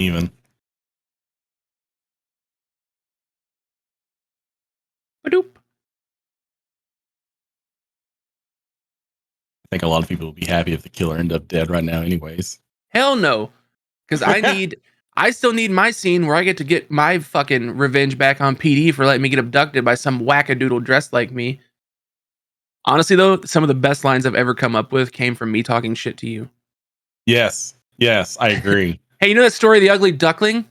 even. Badoop. I think a lot of people will be happy if the killer ended up dead right now, anyways. Hell no, because I still need my scene where I get to get my fucking revenge back on PD for letting me get abducted by some wackadoodle dressed like me. Honestly, though, some of the best lines I've ever come up with came from me talking shit to you. Yes, I agree. Hey, you know that story of the ugly duckling?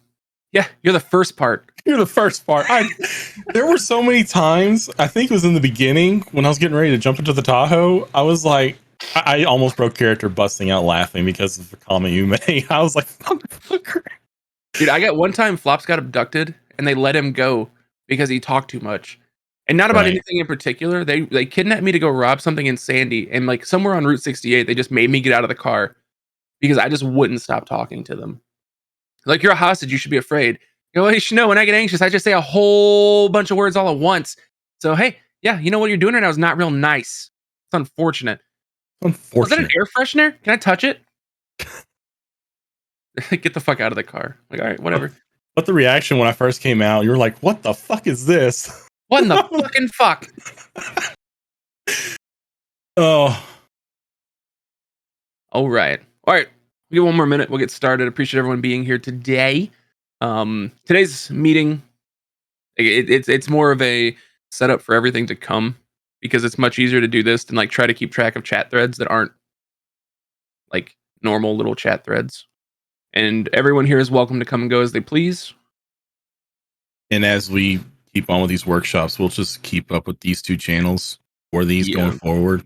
Yeah, you're the first part. You're the first part. There were so many times, I think it was in the beginning when I was getting ready to jump into the Tahoe, I was like, I almost broke character busting out laughing because of the comment you made. I was like, motherfucker. Dude, I got one time Flops got abducted and they let him go because he talked too much. And not about anything in particular. They kidnapped me to go rob something in Sandy, and like somewhere on Route 68, they just made me get out of the car because I just wouldn't stop talking to them. Like, you're a hostage, you should be afraid. You know, you should know when I get anxious, I just say a whole bunch of words all at once. So hey, yeah, you know what you're doing right now is not real nice. It's unfortunate. Was that an air freshener? Can I touch it? Get the fuck out of the car. Like, all right, whatever. But the reaction when I first came out, you were like, what the fuck is this? What in the fucking fuck? Oh. All right. We get one more minute. We'll get started. Appreciate everyone being here today. Today's meeting, it's more of a setup for everything to come, because it's much easier to do this than like try to keep track of chat threads that aren't like normal little chat threads. And everyone here is welcome to come and go as they please. And as we keep on with these workshops, we'll just keep up with these two channels for these going forward.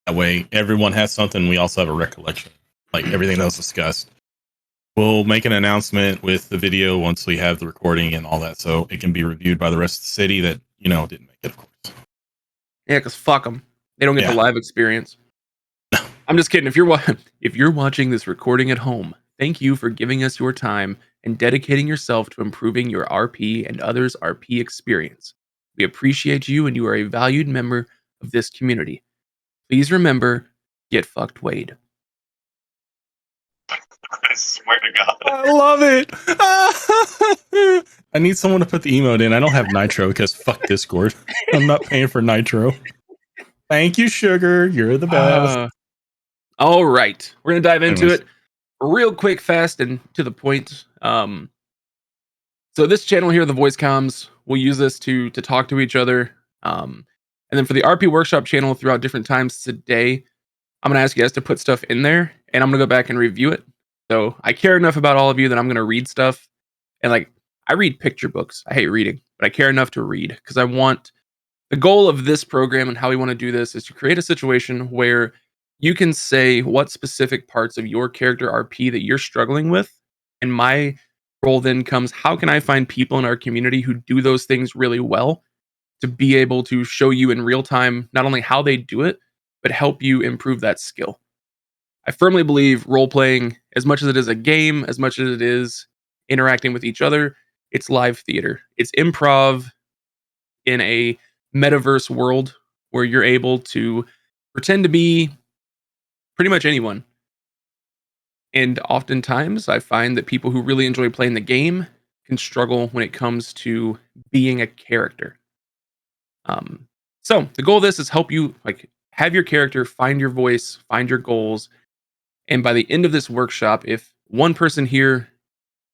That way everyone has something. We also have a recollection, like everything that was discussed. We'll make an announcement with the video once we have the recording and all that, so it can be reviewed by the rest of the city that, didn't make it, of course. Yeah, because fuck them. They don't get the live experience. I'm just kidding. If you're watching this recording at home, thank you for giving us your time and dedicating yourself to improving your RP and others' RP experience. We appreciate you, and you are a valued member of this community. Please remember, get fucked, Wade. I swear to God. I love it. I need someone to put the emote in. I don't have Nitro because fuck Discord. I'm not paying for Nitro. Thank you, Sugar. You're the best. All right. We're going to dive into it real quick, fast, and to the point. So this channel here, the voice comms, we'll use this to talk to each other. And then for the RP workshop channel throughout different times today, I'm going to ask you guys to put stuff in there, and I'm going to go back and review it. So I care enough about all of you that I'm going to read stuff. And like, I read picture books. I hate reading, but I care enough to read because I want the goal of this program and how we want to do this is to create a situation where you can say what specific parts of your character RP that you're struggling with. And my role then comes, how can I find people in our community who do those things really well to be able to show you in real time, not only how they do it, but help you improve that skill. I firmly believe role-playing, as much as it is a game, as much as it is interacting with each other, it's live theater. It's improv in a metaverse world where you're able to pretend to be pretty much anyone. And oftentimes, I find that people who really enjoy playing the game can struggle when it comes to being a character. So the goal of this is help you like have your character, find your voice, find your goals. And by the end of this workshop, if one person here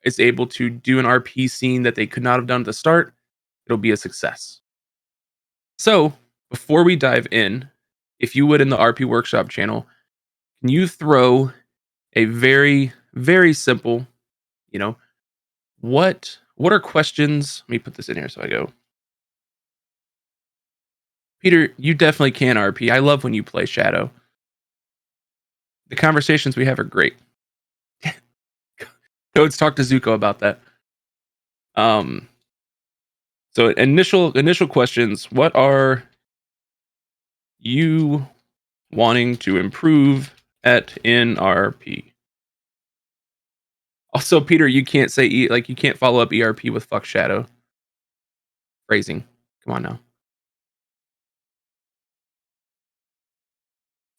is able to do an RP scene that they could not have done at the start, it'll be a success. So before we dive in, if you would in the RP workshop channel, can you throw a very, very simple, what are questions? Let me put this in here so I go. Peter, you definitely can RP. I love when you play Shadow. The conversations we have are great. Codes, talk to Zuko about that. So initial questions. What are you wanting to improve at NRP? Also, Peter, you can't say you can't follow up ERP with fuck Shadow. Phrasing. Come on now.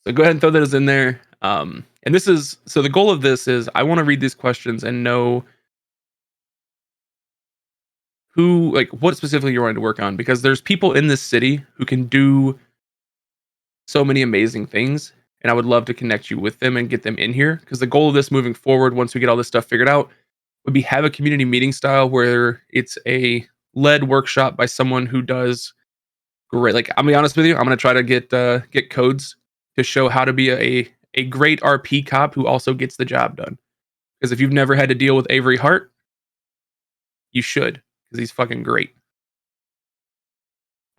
So go ahead and throw those in there. And this is so the goal of this is I want to read these questions and know who, like, what specifically you're wanting to work on, because there's people in this city who can do so many amazing things, and I would love to connect you with them and get them in here, because the goal of this moving forward, once we get all this stuff figured out, would be have a community meeting style where it's a led workshop by someone who does great. Like, I'm gonna be honest with you, I'm gonna try to get codes to show how to be a great RP cop who also gets the job done. Because if you've never had to deal with Avery Hart, you should, because he's fucking great.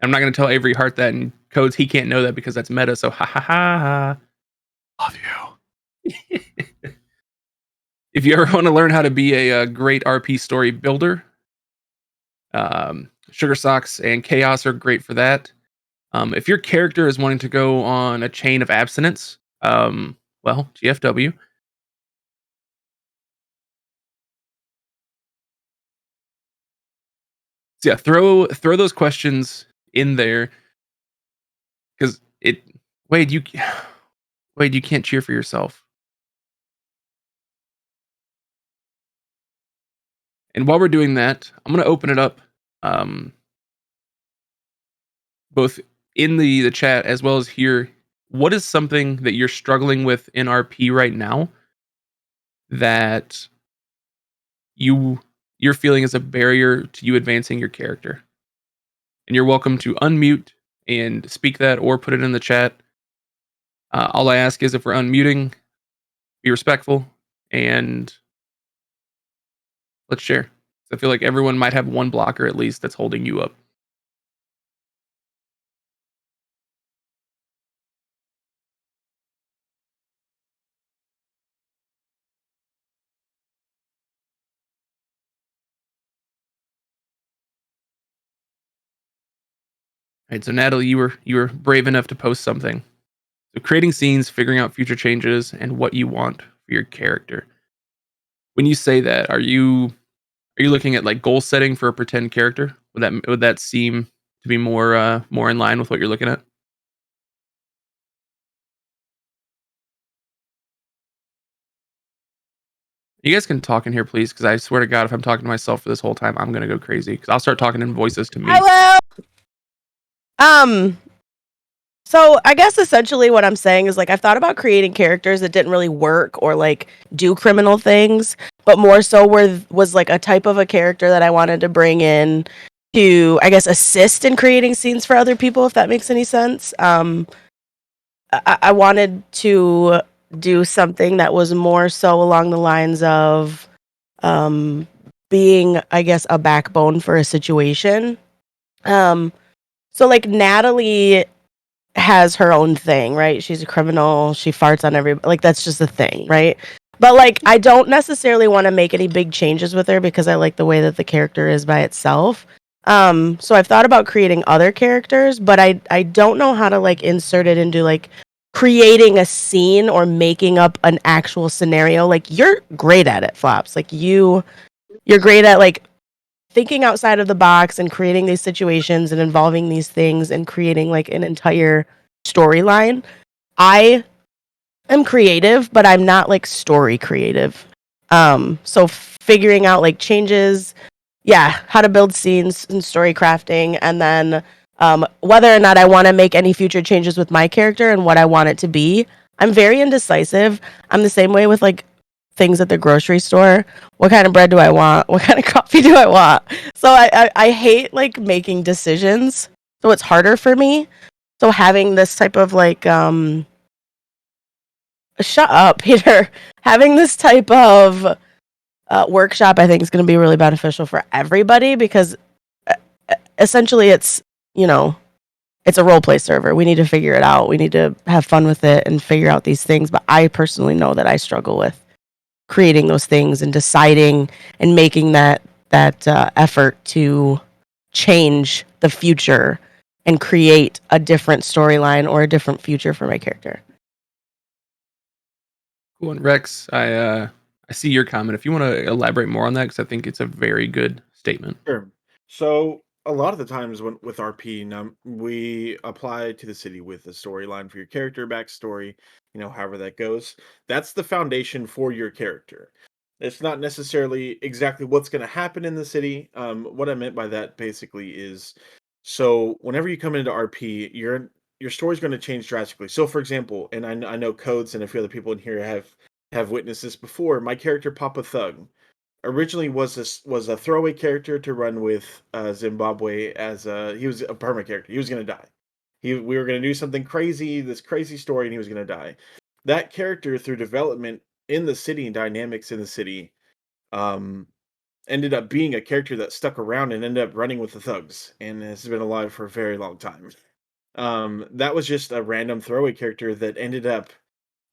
I'm not going to tell Avery Hart that in codes. He can't know that because that's meta. So ha ha ha. Love you. If you ever want to learn how to be a great RP story builder, Sugar Socks and Chaos are great for that. If your character is wanting to go on a chain of abstinence, well, GFW. So yeah, throw those questions in there, because Wade, you can't cheer for yourself. And while we're doing that, I'm going to open it up, both in the chat as well as here. What is something that you're struggling with in RP right now that you're feeling is a barrier to you advancing your character? And you're welcome to unmute and speak that, or put it in the chat. All I ask is, if we're unmuting, be respectful and let's share. I feel like everyone might have one blocker at least that's holding you up. All right, so Natalie, you were brave enough to post something. So creating scenes, figuring out future changes, and what you want for your character. When you say that, are you looking at like goal setting for a pretend character? Would that seem to be more in line with what you're looking at? You guys can talk in here, please, because I swear to God, if I'm talking to myself for this whole time, I'm gonna go crazy. Because I'll start talking in voices to me. I will. So I guess essentially what I'm saying is, like, I've thought about creating characters that didn't really work or like do criminal things, but more so was like a type of a character that I wanted to bring in to, I guess, assist in creating scenes for other people, if that makes any sense. I wanted to do something that was more so along the lines of being, I guess, a backbone for a situation. So like Natalie has her own thing, right? She's a criminal. She farts on everybody. Like, that's just a thing, right? But like, I don't necessarily want to make any big changes with her because I like the way that the character is by itself. So I've thought about creating other characters, but I don't know how to like insert it into like creating a scene or making up an actual scenario. Like, you're great at it, Flops. Like, you're great at like thinking outside of the box and creating these situations and involving these things and creating like an entire storyline. I am creative, but I'm not like story creative. So figuring out like changes, yeah, how to build scenes and story crafting, and then whether or not I want to make any future changes with my character and what I want it to be. I'm very indecisive. I'm the same way with like things at the grocery store. What kind of bread do I want? What kind of coffee do I want? So I hate like making decisions. So it's harder for me. So having this type of like shut up, Peter. Having this type of workshop, I think, is going to be really beneficial for everybody, because essentially it's, you know, it's a role play server. We need to figure it out. We need to have fun with it and figure out these things. But I personally know that I struggle with creating those things and deciding and making that effort to change the future and create a different storyline or a different future for my character. Cool. And Rex, I see your comment. If you want to elaborate more on that, because I think it's a very good statement. Sure. So a lot of the times with RP, we apply to the city with a storyline for your character, backstory, however that goes. That's the foundation for your character. It's not necessarily exactly what's going to happen in the city. What I meant by that basically is, so whenever you come into RP, your story's going to change drastically. So, for example, and I know Codes and a few other people in here have witnessed this before. My character Papa Thug originally was a throwaway character to run with Zimbabwe as he was a perma character. He was going to die. We were going to do something crazy, this crazy story, and he was going to die. That character, through development in the city and dynamics in the city, um, ended up being a character that stuck around and ended up running with the thugs and has been alive for a very long time. That was just a random throwaway character that ended up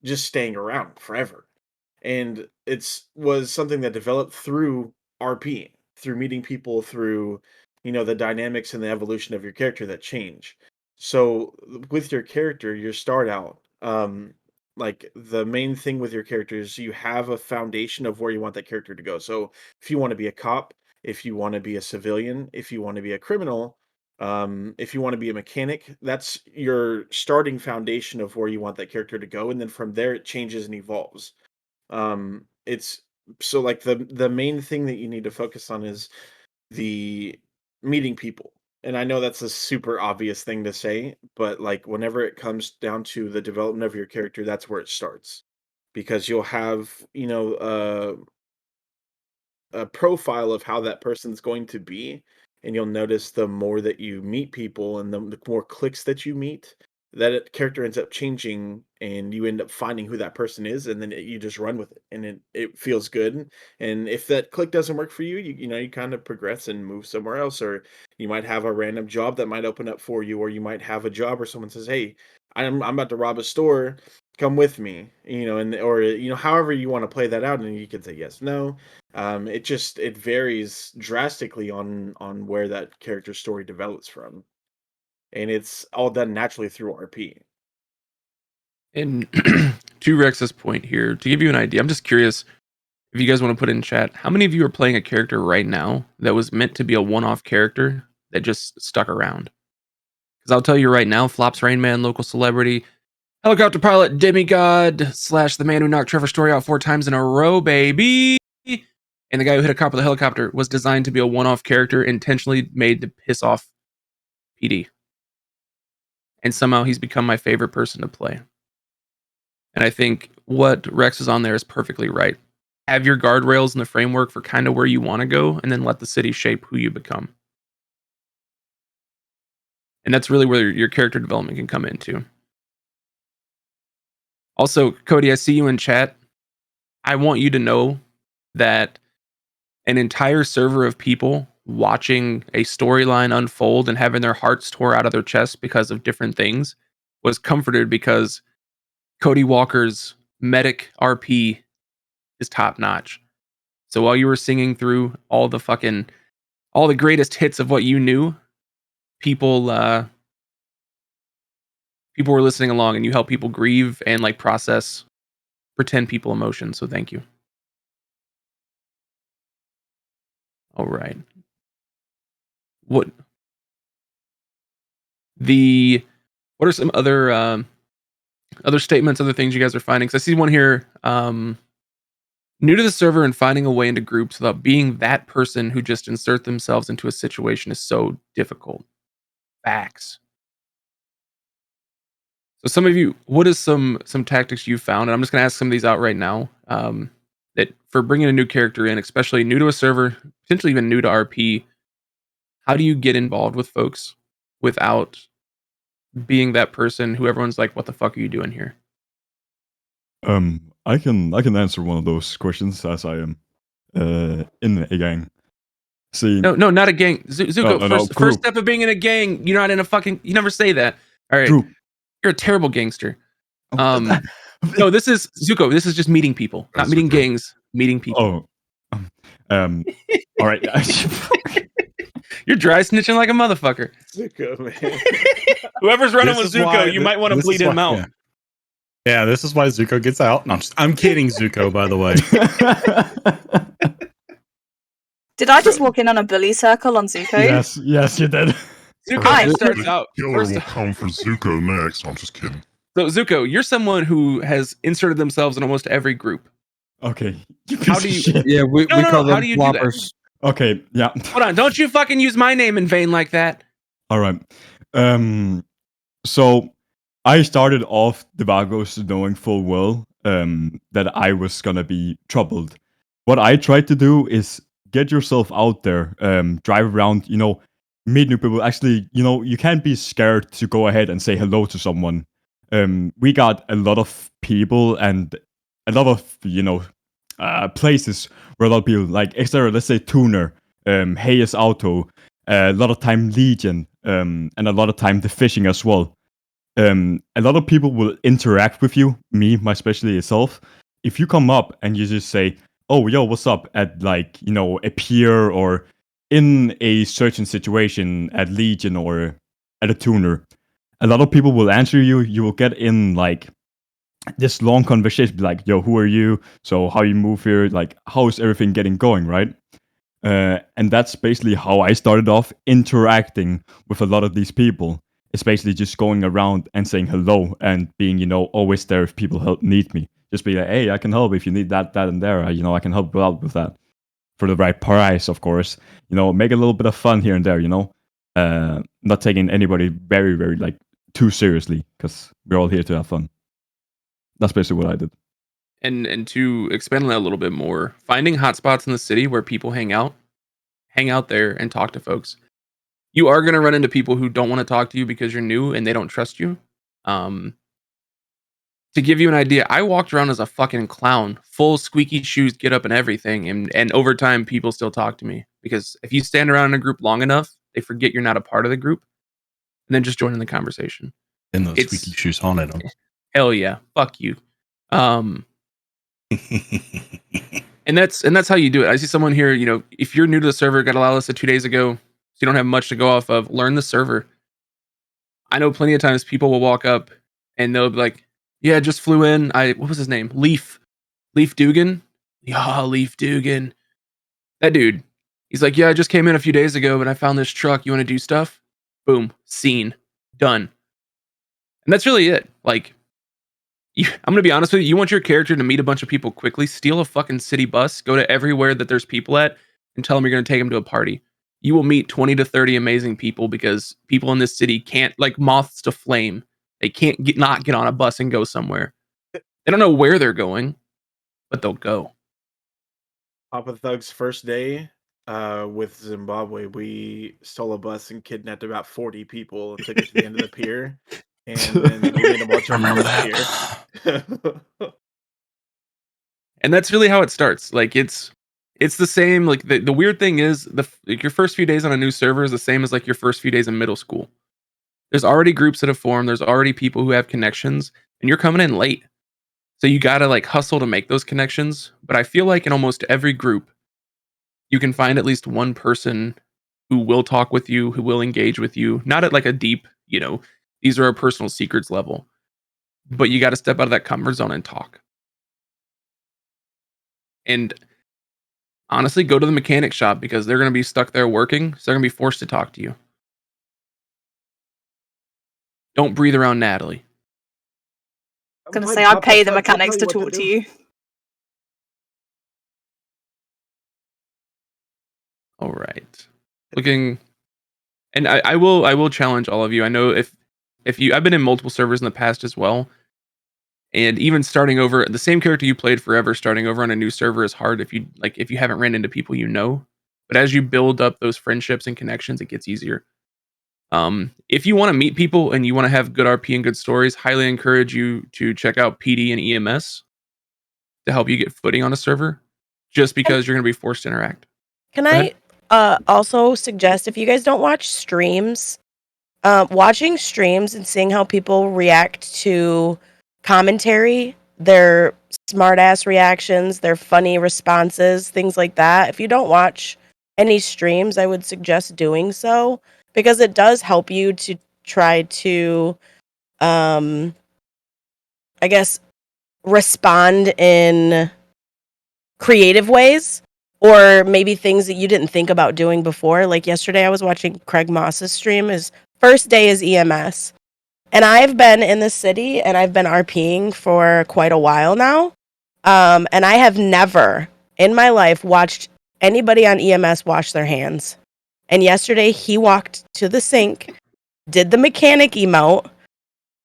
just staying around forever. And it's was something that developed through RP, through meeting people, through the dynamics and the evolution of your character that change. So with your character, your start out, like the main thing with your character is you have a foundation of where you want that character to go. So if you want to be a cop, if you want to be a civilian, if you want to be a criminal, if you want to be a mechanic, that's your starting foundation of where you want that character to go, and then from there it changes and evolves. It's so like the main thing that you need to focus on is the meeting people. And I know that's a super obvious thing to say, but like whenever it comes down to the development of your character, that's where it starts. Because you'll have, a profile of how that person's going to be, and you'll notice the more that you meet people and the more clicks that you meet, character ends up changing, and you end up finding who that person is, and then you just run with it, and it feels good. And if that click doesn't work for you, you kind of progress and move somewhere else, or you might have a random job that might open up for you, or you might have a job where someone says, "Hey, I'm about to rob a store, come with me," and or however you want to play that out, and you can say yes, no. It varies drastically on where that character story develops from, and it's all done naturally through RP. And to Rex's point here, to give you an idea, I'm just curious if you guys want to put in chat, how many of you are playing a character right now that was meant to be a one-off character that just stuck around? Because I'll tell you right now, Flops Rain Man, local celebrity, helicopter pilot, demigod, / the man who knocked Trevor Story out 4 times in a row, baby. And the guy who hit a cop with a helicopter was designed to be a one-off character, intentionally made to piss off PD. And somehow he's become my favorite person to play. And I think what Rex is on there is perfectly right. Have your guardrails and the framework for kind of where you want to go, and then let the city shape who you become. And that's really where your character development can come into. Also, Cody, I see you in chat. I want you to know that an entire server of people watching a storyline unfold and having their hearts tore out of their chests because of different things was comforted because Cody Walker's medic RP is top notch. So while you were singing through all the greatest hits of what you knew, people were listening along, and you help people grieve and like process pretend people emotions. So thank you. All right. What are some other statements, other things you guys are finding? Because I see one here. New to the server and finding a way into groups without being that person who just insert themselves into a situation is so difficult. Facts. So some of you, what is some tactics you found? And I'm just going to ask some of these out right now. That for bringing a new character in, especially new to a server, potentially even new to RP, how do you get involved with folks without being that person who everyone's like, "What the fuck are you doing here?" I can answer one of those questions, as I am in a gang. See, no, not a gang. Zuko, no, first step of being in a gang, you're not in a fucking. You never say that. All right, group. You're a terrible gangster. No, this is Zuko. This is just meeting people, not meeting gangs. Meeting people. Oh, all right. You're dry snitching like a motherfucker. Zuko, man. Whoever's running with Zuko, you might want to bleed him out. Yeah, this is why Zuko gets out. No, I'm kidding, Zuko, by the way. Did I just walk in on a bully circle on Zuko? Yes, you did. Zuko starts out. Killer will come for Zuko next. I'm just kidding. So Zuko, you're someone who has inserted themselves in almost every group. Okay. You How piece do of you- shit. Yeah, we No, call how them do you do that? floppers. Okay, yeah. Hold on, don't you fucking use my name in vain like that. All right. So I started off the Vagos knowing full well that I was gonna be troubled. What I tried to do is get yourself out there, drive around, meet new people. Actually, you can't be scared to go ahead and say hello to someone. We got a lot of people and a lot of, places where a lot of people, like extra, let's say Tuner, Hayes Auto, a lot of time Legion, and a lot of time the fishing as well. A lot of people will interact with you, me, my especially yourself. If you come up and you just say, "Oh, yo, what's up?" at like a pier or in a certain situation at Legion or at a tuner, a lot of people will answer you. You will get in like this long conversation, like, "Yo, who are you? So how you move here? Like, how is everything getting going?" Right? And that's basically how I started off interacting with a lot of these people. It's basically just going around and saying hello and being, always there if people need me. Just be like, hey, I can help if you need that, and there. I can help you out with that for the right price, of course. Make a little bit of fun here and there. Not taking anybody very, very like too seriously because we're all here to have fun. That's basically what I did. And to expand on that a little bit more, finding hotspots in the city where people hang out there and talk to folks. You are going to run into people who don't want to talk to you because you're new and they don't trust you. To give you an idea, I walked around as a fucking clown, full squeaky shoes, get up and everything. And over time, people still talk to me because if you stand around in a group long enough, they forget you're not a part of the group and then just join in the conversation. And those squeaky shoes haunted them. Hell yeah. Fuck you. And that's how you do it. I see someone here, if you're new to the server, got allowed us 2 days ago, so you don't have much to go off of, learn the server. I know plenty of times people will walk up and they'll be like, yeah, just flew in. What was his name? Leaf Dugan. Yeah, Leaf Dugan. That dude. He's like, yeah, I just came in a few days ago and I found this truck. You want to do stuff? Boom. Scene. Done. And that's really it. Like, I'm going to be honest with you. You want your character to meet a bunch of people quickly, steal a fucking city bus, go to everywhere that there's people at, and tell them you're going to take them to a party. You will meet 20 to 30 amazing people because people in this city can't, like moths to flame. They can't not get on a bus and go somewhere. They don't know where they're going, but they'll go. Papa Thug's first day with Zimbabwe, we stole a bus and kidnapped about 40 people and took it to the end of the pier. And then we made them watch Remember that. Pier. And that's really how it starts. Like it's the same. Like the weird thing is your first few days on a new server is the same as like your first few days in middle school. There's already groups that have formed. There's already people who have connections, and you're coming in late. So you gotta like hustle to make those connections. But I feel like in almost every group, you can find at least one person who will talk with you, who will engage with you, not at like a deep, these are our personal secrets level. But you got to step out of that comfort zone and talk. And honestly, go to the mechanic shop because they're going to be stuck there working. So they're going to be forced to talk to you. Don't breathe around Natalie. I'm going to say I pay the mechanics to talk to you. All right. Looking, and I will challenge all of you. I know if you, I've been in multiple servers in the past as well. And even starting over, the same character you played forever, starting over on a new server is hard if you haven't ran into people you know. But as you build up those friendships and connections, it gets easier. If you want to meet people and you want to have good RP and good stories, highly encourage you to check out PD and EMS to help you get footing on a server, just because you're going to be forced to interact. Can I also suggest, if you guys don't watch streams, watching streams and seeing how people react to commentary, their smart ass reactions, their funny responses, things like that. If you don't watch any streams, I would suggest doing so because it does help you to try to, I guess, respond in creative ways or maybe things that you didn't think about doing before. Like yesterday, I was watching Craig Moss's stream. His first day is EMS. And I've been in the city and I've been RPing for quite a while now. And I have never in my life watched anybody on EMS wash their hands. And yesterday he walked to the sink, did the mechanic emote,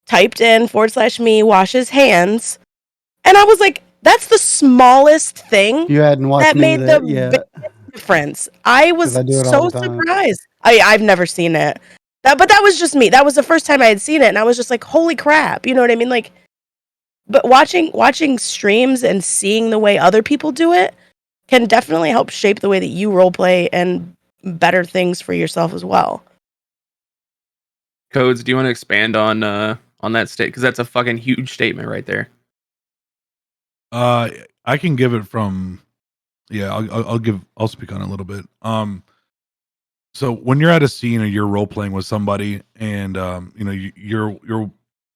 typed in /me, wash his hands. And I was like, that's the smallest thing You hadn't watched that me made that the yet. biggest difference. I was I do it so all the time. surprised. I've never seen it. But that was just me. That was the first time I had seen it, and I was just like, holy crap. You know what I mean? Like, but watching streams and seeing the way other people do it can definitely help shape the way that you role play and better things for yourself as well. Codes, do you want to expand on that state? Because that's a fucking huge statement right there. I can give it from, I'll speak on it a little bit. So when you're at a scene or you're role playing with somebody, and you're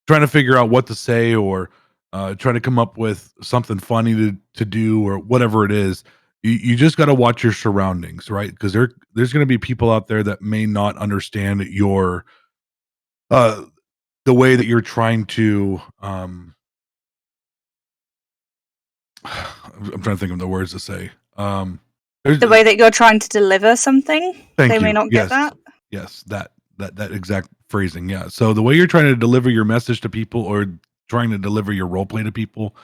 trying to figure out what to say, or trying to come up with something funny to do, or whatever it is, you just got to watch your surroundings, right? Because there's going to be people out there that may not understand your the way that you're trying to I'm trying to think of the words to say. The way that you're trying to deliver something, they may not get that. Yes, that exact phrasing. Yeah. So the way you're trying to deliver your message to people, or trying to deliver your role play to people,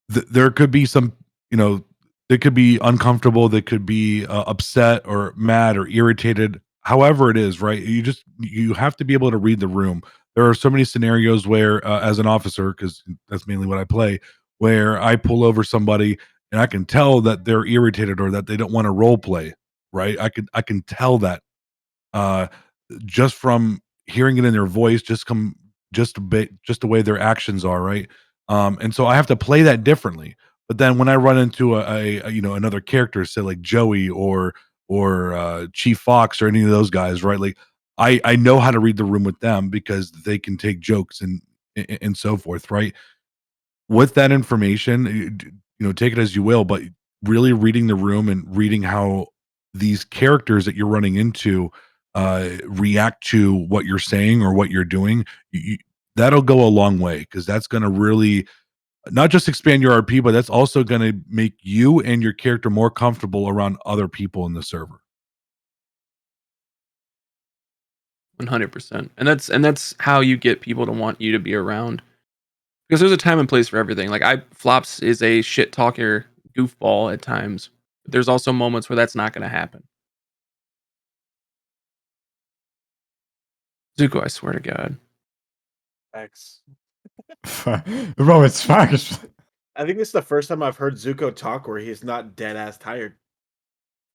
there could be some, they could be uncomfortable, they could be upset or mad or irritated. However it is, right? You have to be able to read the room. There are so many scenarios where, as an officer, because that's mainly what I play, where I pull over somebody and I can tell that they're irritated or that they don't want to role play, right? I can tell that just from hearing it in their voice, just the way their actions are, right? And so I have to play that differently. But then when I run into a another character, say like Joey or Chief Fox or any of those guys, right? Like I know how to read the room with them because they can take jokes and so forth, right? With that information, take it as you will, but really reading the room and reading how these characters that you're running into react to what you're saying or what you're doing, that'll go a long way, because that's going to really not just expand your RP, but that's also going to make you and your character more comfortable around other people in the server. 100%. And that's how you get people to want you to be around. Because there's a time and place for everything. Like Flops is a shit talker goofball at times. But there's also moments where that's not going to happen. Zuko, I swear to God. X. Bro, it's facts. I think this is the first time I've heard Zuko talk where he's not dead ass tired.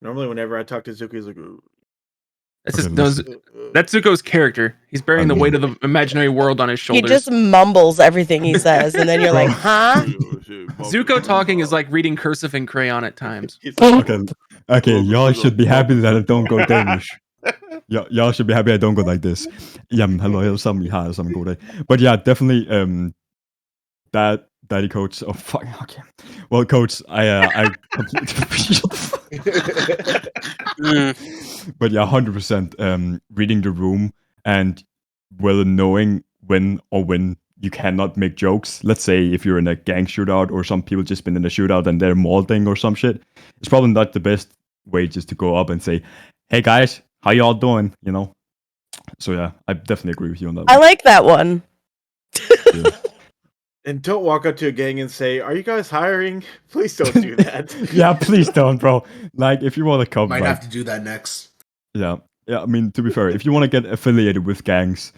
Normally, whenever I talk to Zuko, he's like, "Ooh." That's that's Zuko's character. He's bearing the weight of the imaginary world on his shoulders. He just mumbles everything he says, and then you're like, huh? Zuko talking is like reading cursive and crayon at times. Okay, y'all should be happy that I don't go Danish. Y'all should be happy I don't go like this. Jamen, hallo alle sammen, I har alle sammen en god dag. But yeah, definitely, daddy coach. Oh fuck, okay. Well, coach, I completely. But yeah, 100%. Reading the room and knowing when you cannot make jokes. Let's say if you're in a gang shootout, or some people just been in a shootout and they're mauling or some shit. It's probably not the best way just to go up and say, "Hey guys, how y'all doing?" So yeah, I definitely agree with you on that. I like that one. Yeah. And don't walk up to a gang and say, "Are you guys hiring?" Please don't do that. Yeah, please don't, bro. Like, if you want to come, might have to do that next. Yeah. I mean, to be fair, if you want to get affiliated with gangs,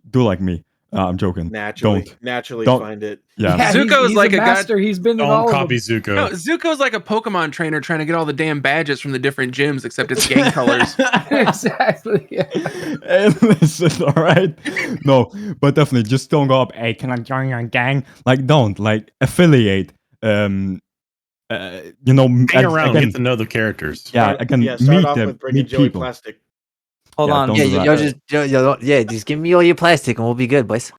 do like me. I'm joking. Naturally Don't. Find it. Yeah. Zuko's he's like a master. He's been in all Don't of copy them. Zuko. No, Zuko's like a Pokemon trainer trying to get all the damn badges from the different gyms, except it's gang colors. Exactly. Yeah. Hey, listen, all right? No, but definitely just don't go up, "Hey, can I join your gang?" Like, don't. Like, affiliate. Hang around, get to know the characters. Yeah, I can start meet off them, with bringing meet Joey people. Plastic. Hold on. don't Yeah, do that. just give me all your plastic and we'll be good, boys.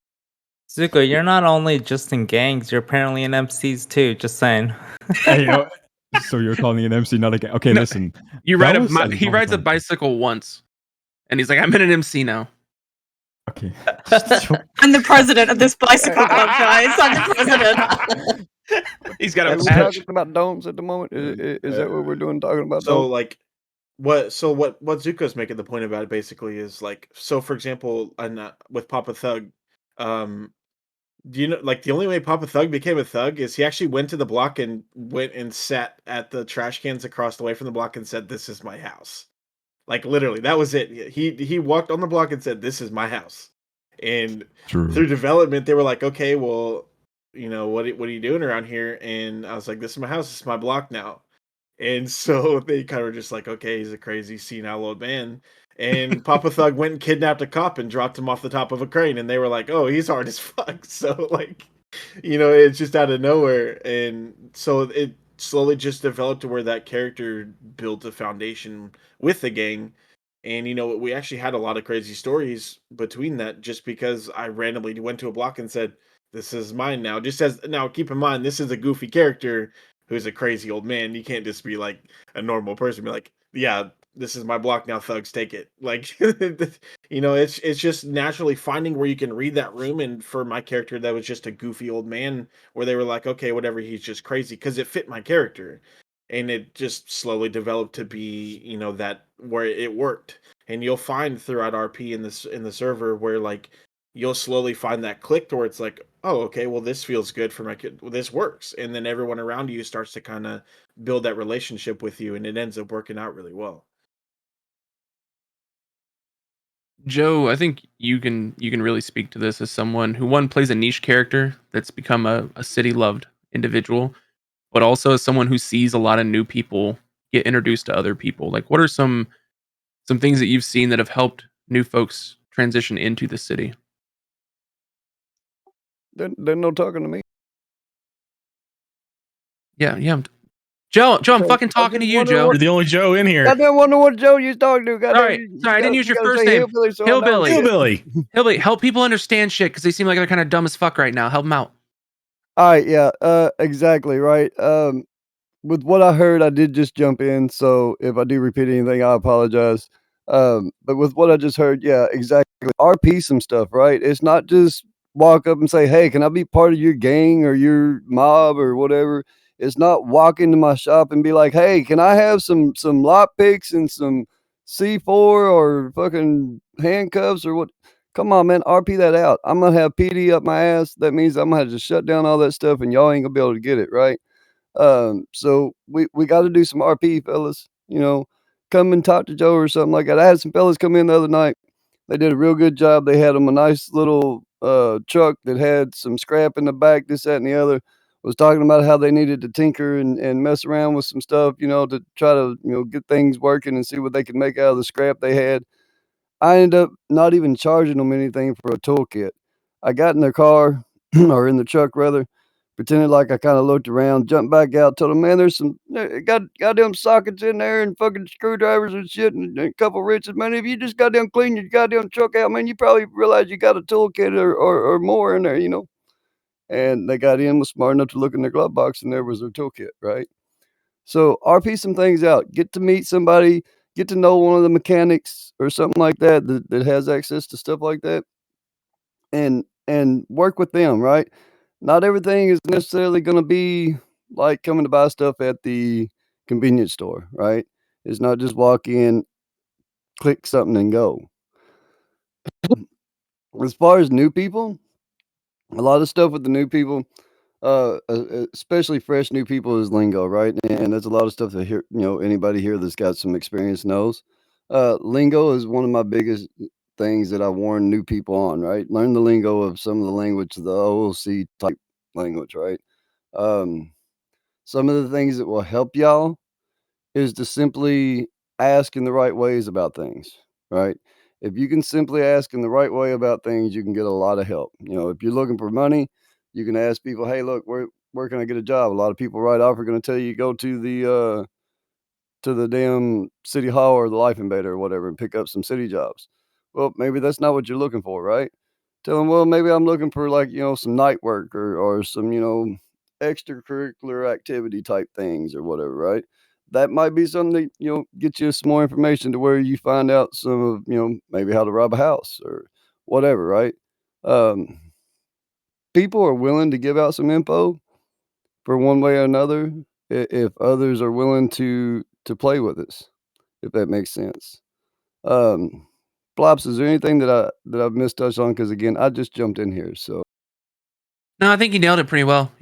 Zuko, you're not only just in gangs, you're apparently in MCs too, just saying. Hey, so you're calling an MC not a gang? Okay, No, listen. He That rides a bicycle once, and he's like, "I'm in an MC now." Okay. I'm the president of this bicycle club, guys. I'm the president. He's got a We're patch. talking about domes at the moment. Is that what we're doing? Talking about So domes? like what Zuko's making the point about it basically is like, so for example, with Papa Thug, um do you know, like, the only way Papa Thug became a thug is he actually went to the block and went and sat at the trash cans across the way from the block and said, "This is my house." Like, literally, that was it. He walked on the block and said, "This is my house." And True. through development, they were like, "Okay, well, what are you doing around here?" And I was like, "This is my house. This is my block now." And so they kind of were just like, "Okay, he's a crazy senile old man." And Papa Thug went and kidnapped a cop and dropped him off the top of a crane, and they were like, "Oh, he's hard as fuck." So like, it's just out of nowhere, and so it slowly just developed to where that character built a foundation with the gang. And we actually had a lot of crazy stories between that, just because I randomly went to a block and said, "This is mine now." Just as, now, keep in mind, this is a goofy character who's a crazy old man. You can't just be like a normal person, be like, "Yeah, this is my block now, thugs, take it." Like, it's just naturally finding where you can read that room. And for my character, that was just a goofy old man, where they were like, "Okay, whatever, he's just crazy," because it fit my character. And it just slowly developed to be, that where it worked. And you'll find throughout RP in the server where, like, you'll slowly find that click to where it's like, "Oh, okay, well, this feels good for my kid. Well, this works." And then everyone around you starts to kind of build that relationship with you, and it ends up working out really well. Joe, I think you can really speak to this as someone who, one, plays a niche character that's become a city loved individual, but also as someone who sees a lot of new people get introduced to other people. Like, what are some things that you've seen that have helped new folks transition into the city? They're no talking to me. Yeah, yeah. Joe, I'm Okay, fucking I talking to just you, wondering Joe. what. You're the only Joe in here. Goddamn, wonder what Joe you talking to. Goddamn, Sorry, I didn't use you your gotta first say name. hillbilly, so I know Hillbilly. shit. Hillbilly. Hillbilly, help people understand shit because they seem like they're kind of dumb as fuck right now. Help them out. All right, yeah, exactly right. With what I heard, I did just jump in, so if I do repeat anything, I apologize. But with what I just heard, yeah, exactly. RP some stuff, right? It's not just walk up and say, "Hey, can I be part of your gang or your mob or whatever?" It's not walk into my shop and be like, "Hey, can I have some lock picks and some C4 or fucking handcuffs or what?" Come on, man, RP that out. I'm gonna have PD up my ass. That means I'm gonna have to shut down all that stuff, and y'all ain't gonna be able to get it, right? So we got to do some RP, fellas. Come and talk to Joe or something like that. I had some fellas come in the other night. They did a real good job. They had them a nice little truck that had some scrap in the back, this, that, and the other. Was talking about how they needed to tinker and mess around with some stuff, to try to get things working and see what they could make out of the scrap they had. I ended up not even charging them anything for a toolkit. I got in their car, or in the truck rather, pretended like I kind of looked around, jumped back out, told them, "Man, there's goddamn sockets in there and fucking screwdrivers and shit and a couple wrenches. Man, if you just goddamn clean your goddamn truck out, man, you probably realize you got a toolkit or more in there." And they got in, was smart enough to look in their glove box, and there was their toolkit, right? So RP some things out. Get to meet somebody, get to know one of the mechanics or something like that has access to stuff like that, and work with them, right? Not everything is necessarily going to be like coming to buy stuff at the convenience store, right? It's not just walk in, click something, and go. As far as new people, a lot of stuff with the new people, especially fresh new people, is lingo, right? And there's a lot of stuff that anybody here that's got some experience knows. Lingo is one of my biggest things that I warn new people on, right? Learn the lingo of some of the language, the OOC type language, right? Um, some of the things that will help y'all is to simply ask in the right ways about things, right? If you can simply ask in the right way about things, you can get a lot of help. If you're looking for money, you can ask people, "Hey, look, where can I get a job?" A lot of people right off are going to tell you go to the damn city hall or the Life Invader or whatever and pick up some city jobs. Well, maybe that's not what you're looking for, right? Tell them, "Well, maybe I'm looking for like, some night work or some, extracurricular activity type things or whatever, right?" That might be something that, get you some more information to where you find out some of, maybe how to rob a house or whatever, right? Um, People are willing to give out some info for one way or another if others are willing to play with us, if that makes sense. Flops, is there anything that I've missed touch on? Because again, I just jumped in here, so. No, I think you nailed it pretty well.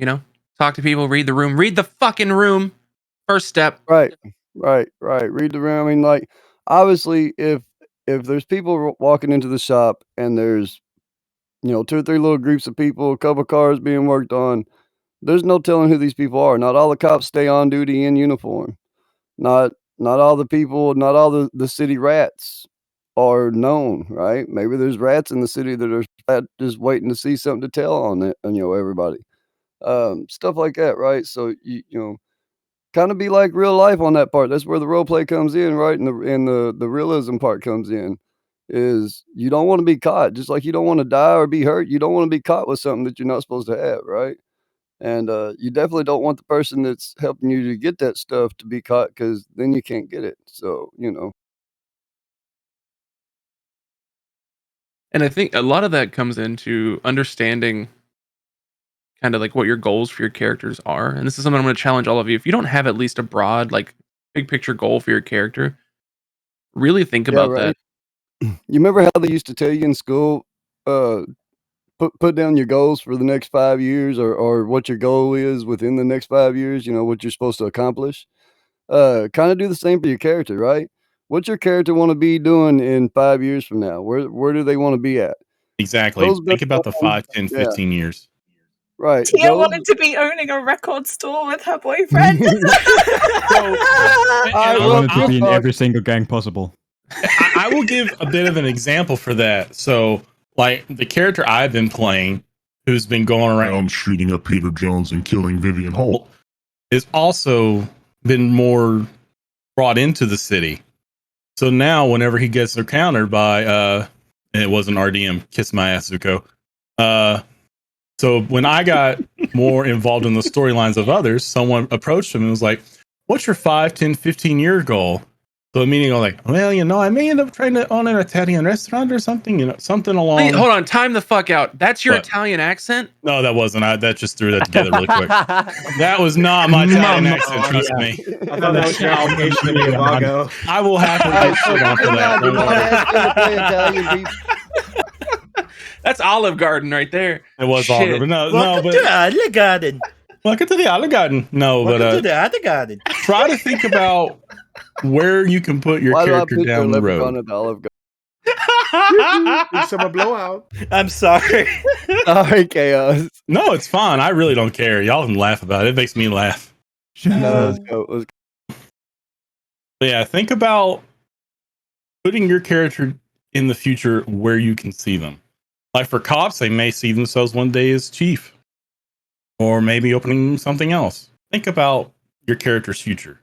Talk to people, read the room, read the fucking room. First step. Right. Read the room. I mean, like, obviously, if there's people walking into the shop and there's 2 or 3 little groups of people, a couple cars being worked on, there's no telling who these people are. Not all the cops stay on duty in uniform. Not all the people, not all the city rats are known, right? Maybe there's rats in the city that are just waiting to see something to tell on it, everybody. Stuff like that, right? So you know, kind of be like real life on that part. That's where the role play comes in, right? And the realism part comes in. Is you don't want to be caught, just like you don't want to die or be hurt. You don't want to be caught with something that you're not supposed to have, right? And you definitely don't want the person that's helping you to get that stuff to be caught, because then you can't get it. So, And I think a lot of that comes into understanding kind of like what your goals for your characters are. And this is something I'm going to challenge all of you. If you don't have at least a broad, like big picture goal for your character, really think about that. You remember how they used to tell you in school, put down your goals for the next 5 years, or what your goal is within the next 5 years, what you're supposed to accomplish. Kind of do the same for your character, right? What's your character want to be doing in 5 years from now? Where do they want to be at? Exactly. Think about the 5, 10, 15 years. Right. Tia wanted to be owning a record store with her boyfriend. I wanted to be in every single gang possible. I will give a bit of an example for that. So, like, the character I've been playing, who's been going around shooting up Peter Jones and killing Vivian Holt, is also been more brought into the city. So now, whenever he gets encountered by, and it wasn't RDM, kiss my ass, Zuko. So when I got more involved in the storylines of others, someone approached him and was like, what's your 5, 10, 15-year goal? So meaning I'm like, well, I may end up trying to own an Italian restaurant or something, something along. Wait, hold on, time the fuck out. That's your Italian accent? No, that wasn't. That just threw that together really quick. That was not my Italian accent, trust me. I thought that was your application to be a Vago. I will happily get shit on for that. That's Olive Garden right there. It was Olive Garden. Welcome to Olive Garden. Welcome to the Olive Garden. No, Welcome to the Olive Garden. Try to think about where you can put your character down the road. Summer blowout. I'm sorry. Sorry, Chaos. No, it's fine. I really don't care. Y'all can laugh about it. It makes me laugh. Let's go. But yeah, think about putting your character in the future where you can see them. Like for cops, they may see themselves one day as chief, or maybe opening something else. Think about your character's future.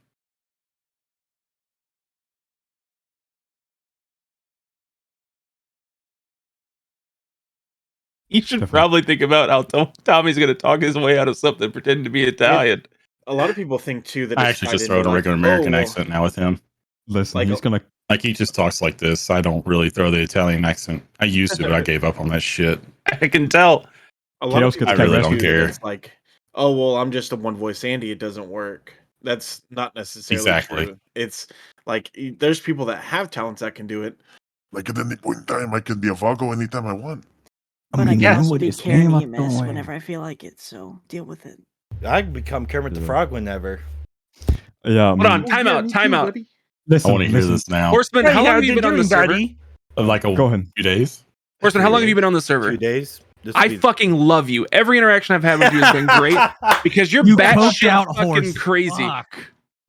You should probably think about how Tommy's going to talk his way out of something, pretending to be Italian. A lot of people think too that I actually just throw a regular American accent now with him. Listen, he's gonna he just talks like this. I don't really throw the Italian accent. I used to, but I gave up on that shit. I can tell. A lot of people I really don't care. It's like, oh well, I'm just a one voice Andy. It doesn't work. That's not necessarily true. It's like there's people that have talents that can do it. Like at any point in time, I can be a Vago anytime I want. But I can also be carrying a mess whenever I feel like it, so deal with it. I can become Kermit the Frog whenever. Yeah. Hold on, time out. Listen, I want to hear this now. Horseman, how long have you been on the server? Like few days. Horseman, how long have you been on the server? 2 days. I fucking love you. Every interaction I've had with you has been great because you're batshit fucking crazy. Fuck.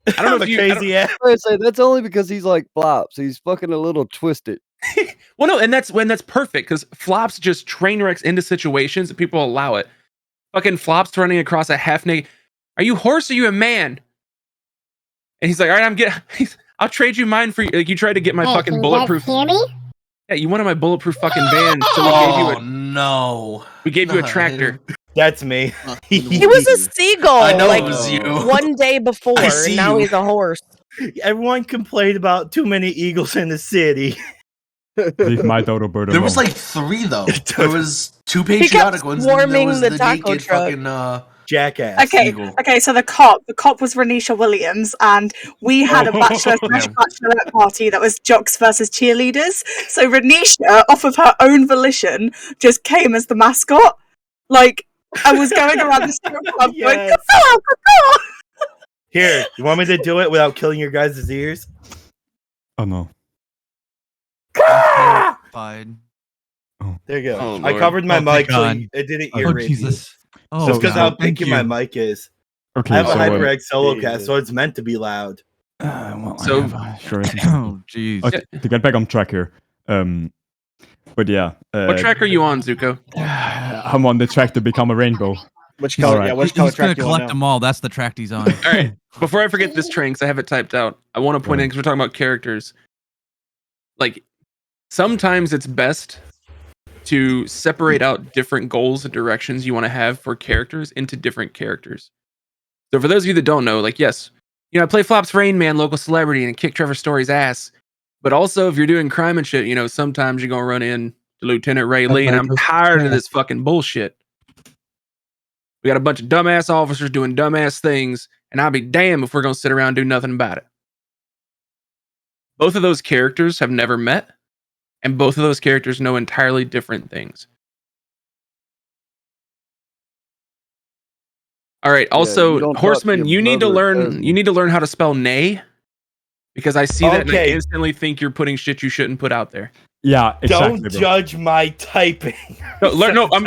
I don't know if you crazy ass. I say that's only because he's like Flops. He's fucking a little twisted. Well, no, and that's perfect because Flops just train wrecks into situations and people allow it. Fucking Flops running across a half naked. Are you horse? Or are you a man? And he's like, all right, I'll trade you mine for you. Like you tried to get my fucking bulletproof. Hear me? Yeah, you wanted my bulletproof fucking van. So we gave you a tractor. That's me. He was a seagull. I know like, it was you. One day before, and now he's a horse. Everyone complained about too many eagles in the city. Leave my dodo bird alone. There was like 3 though. There was 2 patriotic ones. Swarming and there was the taco naked truck. fucking Jackass. Okay. So the cop was Renisha Williams, and we had a bachelorette party that was jocks versus cheerleaders. So Renisha, off of her own volition, just came as the mascot. Like, I was going around the strip club going, "Caw-caw!" Here, you want me to do it without killing your guys' ears? Oh no. Fine. There you go. Oh, I Lord. could my mic so God. it didn't Oh, irrate Jesus. you. Oh, Just because God. how Thank picky my you. mic is. Okay, I have a so, HyperX solo cast, so it's meant to be loud. Well, So- I have sure. Oh, jeez. Okay, to get back on track here. But yeah. What track are you on, Zuko? I'm on the track to become a rainbow. Which He's- color? Yeah, which color He's gonna track you want collect now? them all. That's the track he's on. All right. Before I forget this train, because I have it typed out, I want to point in because we're talking about characters. Like, sometimes it's best to separate out different goals and directions you want to have for characters into different characters. So for those of you that don't know, like, yes, you know, I play Flops Rain Man, local celebrity, and kick Trevor Story's ass. But also, if you're doing crime and shit, you know, sometimes you're gonna run in to Lieutenant Ray Lee, and I'm tired of this fucking bullshit. We got a bunch of dumbass officers doing dumbass things, and I'll be damned if we're gonna sit around and do nothing about it. Both of those characters have never met, and both of those characters know entirely different things. All right. Yeah, you Also, don't talk to Horseman, your you need to brother, learn. cousin. You need to learn how to spell nay, because I see that and I Okay. instantly think you're putting shit you shouldn't put out there. Yeah, exactly. Don't bro. judge my typing. No, I'm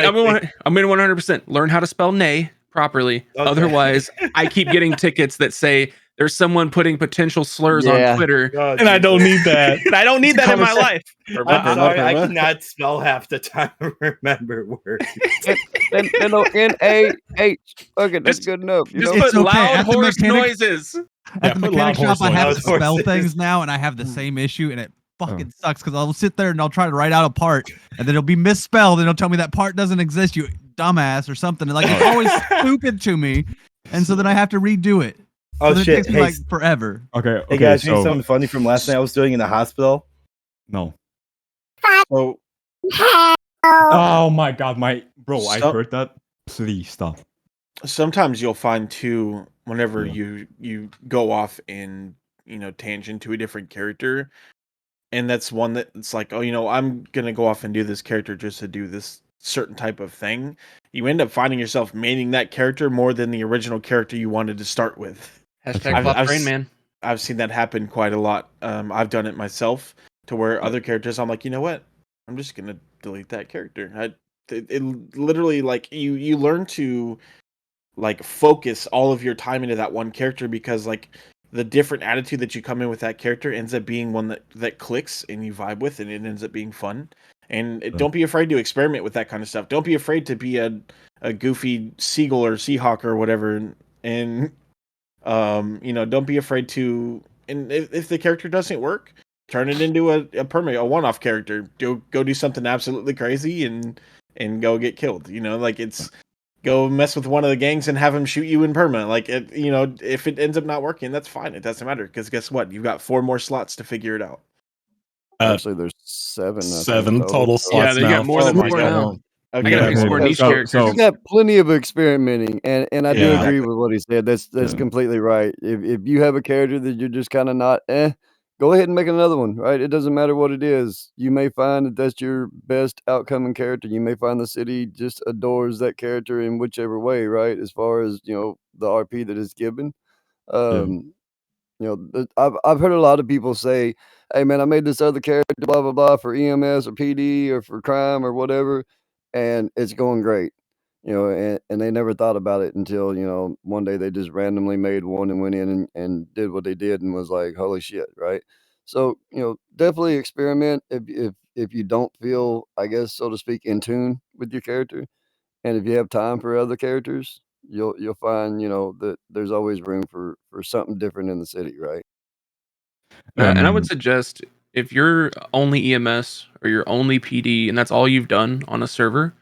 100% learn how to spell nay properly. Okay. Otherwise, I keep getting tickets that say there's someone putting potential slurs Yeah. on Twitter, Oh, And I don't need that. and I don't need that in my life. I'm sorry, I cannot spell half the time or remember words. Then NAH. Okay, that's good enough. You Just know? put It's okay. loud At the horse mechanic- noises. At the put mechanic loud shop, I have horse to spell noises. things now, and I have the same issue, and it fucking sucks because I'll sit there and I'll try to write out a part, and then it'll be misspelled, and it'll tell me that part doesn't exist, you dumbass, or something. And like it's always stupid to me, and so then I have to redo it. Oh So it shit! takes me Hey, like forever. Okay, hey guys, so here's something funny from last night. I was doing in the hospital. no. So, Oh my god, my bro, I So- heard that. Please stop. sometimes you'll find too, whenever Yeah. you go off in, you know, tangent to a different character, and that's one that it's like, oh, you know, I'm gonna go off and do this character just to do this certain type of thing. You end up finding yourself maining that character more than the original character you wanted to start with. Hashtag I've- Flop I've Rain s- Man. I've seen that happen quite a lot. I've done it myself to where other characters, I'm like, you know what? I'm just gonna delete that character. It literally, like, you learn to like focus all of your time into that one character, because like the different attitude that you come in with that character ends up being one that clicks and you vibe with, and it ends up being fun. And don't be afraid to experiment with that kind of stuff. Don't be afraid to be a goofy seagull or seahawk or whatever, and you know, don't be afraid to. And if the character doesn't work, turn it into a permanent, a one-off character. Go do something absolutely crazy and go get killed. You know, like it's go mess with one of the gangs and have him shoot you in perma. Like it, you know, if it ends up not working, that's fine. It doesn't matter, because guess what? You've got 4 more slots to figure it out. Actually, there's 7. I think, 7 total slots Yeah, they now. got more than Oh my 4 God. now. I Okay. gotta Yeah, make some more well, niche so- characters. so- He's got plenty of experimenting, and I do Yeah. agree with what he said. That's Yeah. completely right. If you have a character that you're just kind of not, go ahead and make another one. Right? It doesn't matter what it is. You may find that that's your best outcoming character. You may find the city just adores that character in whichever way. Right? As far as the RP that is given. I've heard a lot of people say, "Hey man, I made this other character, blah blah blah, for EMS or PD or for crime or whatever, and it's going great." And they never thought about it until one day they just randomly made one and went in and did what they did and was like, "Holy shit!" Right? So definitely experiment if you don't feel, I guess, so to speak, in tune with your character, and if you have time for other characters, you'll find that there's always room for something different in the city, right? And I would suggest, if you're only EMS or you're only PD and that's all you've done on a server,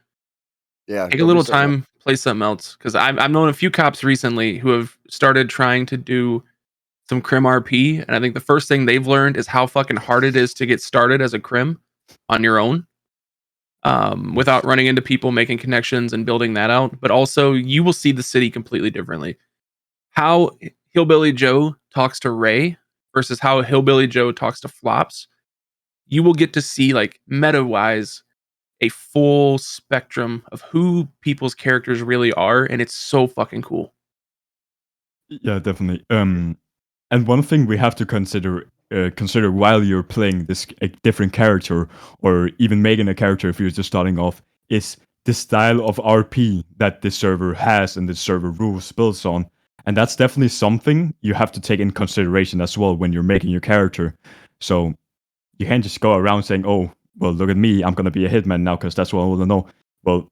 Yeah, take a go do little something else. time, play something else. Because I've known a few cops recently who have started trying to do some crim RP, and I think the first thing they've learned is how fucking hard it is to get started as a crim on your own. without running into people, making connections and building that out. But also you will see the city completely differently. How Hillbilly Joe talks to Ray versus how Hillbilly Joe talks to Flops. You will get to see, like, meta-wise, a full spectrum of who people's characters really are, and it's so fucking cool. Yeah, definitely. And one thing we have to consider while you're playing this different character, or even making a character if you're just starting off, is the style of RP that this server has and the server rules builds on. And that's definitely something you have to take in consideration as well when you're making your character. So you can't just go around saying, "Oh, well, look at me, I'm gonna be a hitman now because that's what I want to know." Well,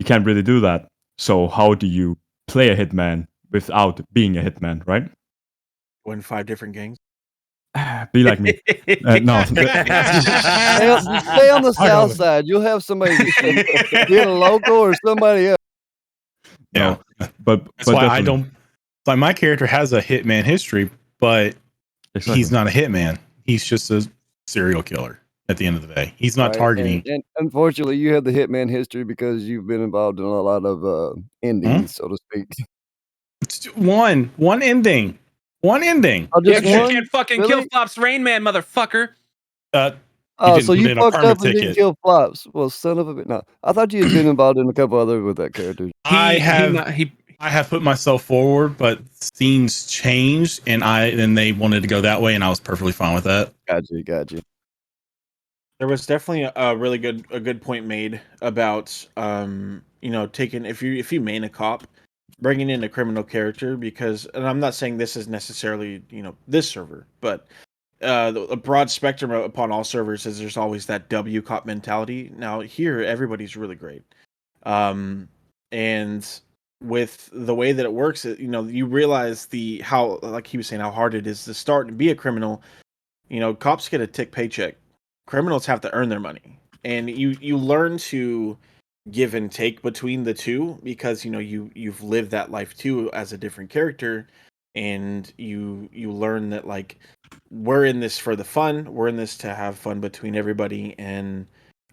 you can't really do that. So how do you play a hitman without being a hitman, right? Win 5 different gangs. Be like me. No. Stay on the south side. You'll have somebody be a local or somebody else. Yeah, but that's why I don't. Like, my character has a hitman history, but he's not a hitman. He's just a serial killer. At the end of the day, he's not targeting. And unfortunately, you have the hitman history because you've been involved in a lot of endings, so to speak. One ending. One ending. Oh, just You one? can't fucking Really? kill Flops Rain Man, motherfucker. Oh, so you put in a fucked permit up and didn't ticket. kill Flops. Well, son of a bit. No, I thought you had been involved in a couple other with that character. I have put myself forward, but scenes changed, and they wanted to go that way, and I was perfectly fine with that. Gotcha. There was definitely a really good point made about taking if you main a cop, bringing in a criminal character, because, and I'm not saying this is necessarily this server, but a broad spectrum upon all servers is there's always that W cop mentality. Now here everybody's really great, and with the way that it works, you realize how, like he was saying, how hard it is to start and be a criminal. Cops get a tick paycheck. Criminals have to earn their money, and you learn to give and take between the two, because you've lived that life too as a different character, and you learn that, like, we're in this for the fun, we're in this to have fun between everybody, and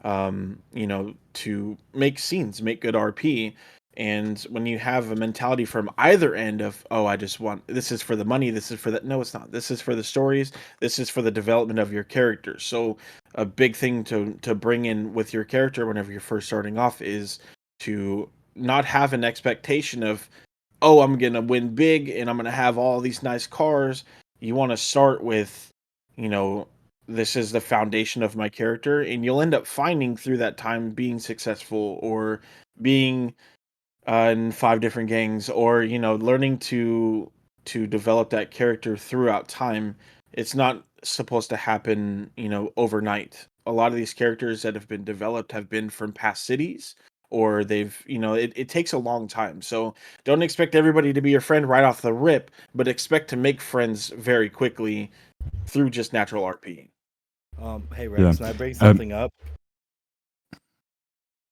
to make scenes, make good RP. And when you have a mentality from either end of, oh, I just want, this is for the money, this is for that. No, it's not. This is for the stories. This is for the development of your character. So a big thing to bring in with your character whenever you're first starting off is to not have an expectation of, oh, I'm going to win big and I'm going to have all these nice cars. You want to start with, this is the foundation of my character, and you'll end up finding through that time being successful, or being in 5 different gangs, or learning to develop that character throughout time. It's not supposed to happen overnight. A lot of these characters that have been developed have been from past cities, or they've it takes a long time. So don't expect everybody to be your friend right off the rip, but expect to make friends very quickly through just natural RP. Hey Rex, can I bring something up?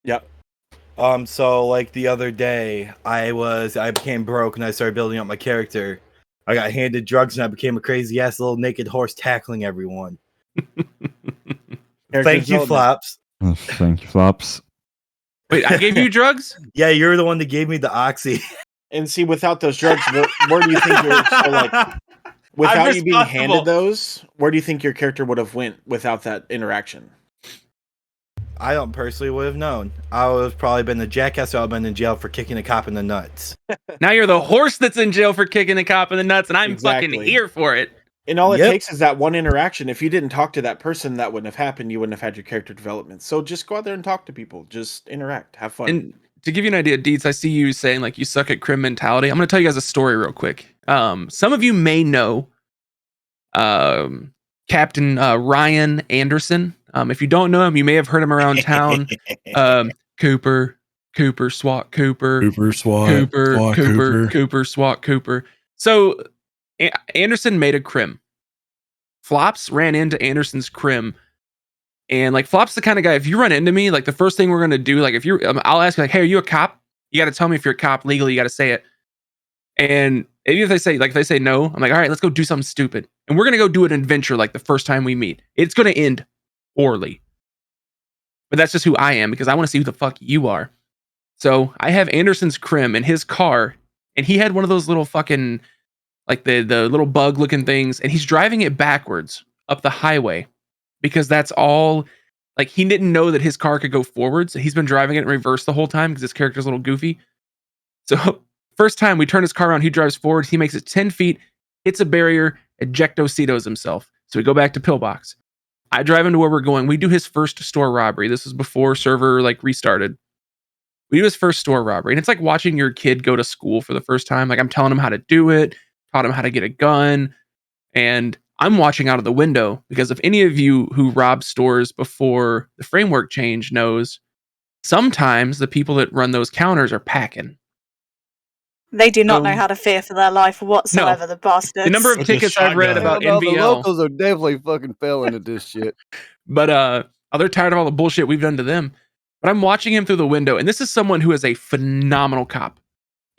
Yep. So like the other day, I became broke and I started building up my character. I got handed drugs and I became a crazy ass little naked horse tackling everyone. Thank you, Flops. Thank you, Flops. Wait, I gave you drugs? Yeah, you're the one that gave me the oxy. And see, without those drugs, where do you think you're so, like, without you being handed those, where do you think your character would have went without that interaction? I don't personally would have known. I would have probably been the jackass. I would have been in jail for kicking a cop in the nuts. Now you're the horse that's in jail for kicking a cop in the nuts, and I'm fucking here for it. And all it takes is that one interaction. If you didn't talk to that person, that wouldn't have happened. You wouldn't have had your character development. So just go out there and talk to people. Just interact. Have fun. And to give you an idea, Deeds, I see you saying, like, you suck at crim mentality. I'm going to tell you guys a story real quick. Some of you may know Captain Ryan Anderson. If you don't know him, you may have heard him around town. Cooper, SWAT Cooper, Cooper, SWAT Cooper. So Anderson made a crim. Flops ran into Anderson's crim, and like Flops the kind of guy, if you run into me, like the first thing we're gonna do, like if you're, I'll ask you, like, hey, are you a cop? You got to tell me if you're a cop legally. You got to say it. And even if they say no, I'm like, all right, let's go do something stupid, and we're gonna go do an adventure like the first time we meet. It's gonna end poorly, but that's just who I am because I want to see who the fuck you are. So I have Anderson's crim in his car, and he had one of those little fucking like the little bug looking things, and he's driving it backwards up the highway because that's all. Like he didn't know that his car could go forwards. He's been driving it in reverse the whole time because his character's a little goofy. So first time we turn his car around, he drives forward. He makes it 10 feet, hits a barrier, ejecto-cetos himself. So we go back to Pillbox. I drive him to where we're going. We do his first store robbery. This is before server like restarted. We do his first store robbery, and it's like watching your kid go to school for the first time. Like I'm telling him how to do it, taught him how to get a gun, and I'm watching out of the window because if any of you who rob stores before the framework change knows, sometimes the people that run those counters are packing. They do not know how to fear for their life whatsoever, the bastards. The number of tickets I've read about NVL. The locals are definitely fucking failing at this shit. But they're tired of all the bullshit we've done to them. But I'm watching him through the window, and this is someone who is a phenomenal cop.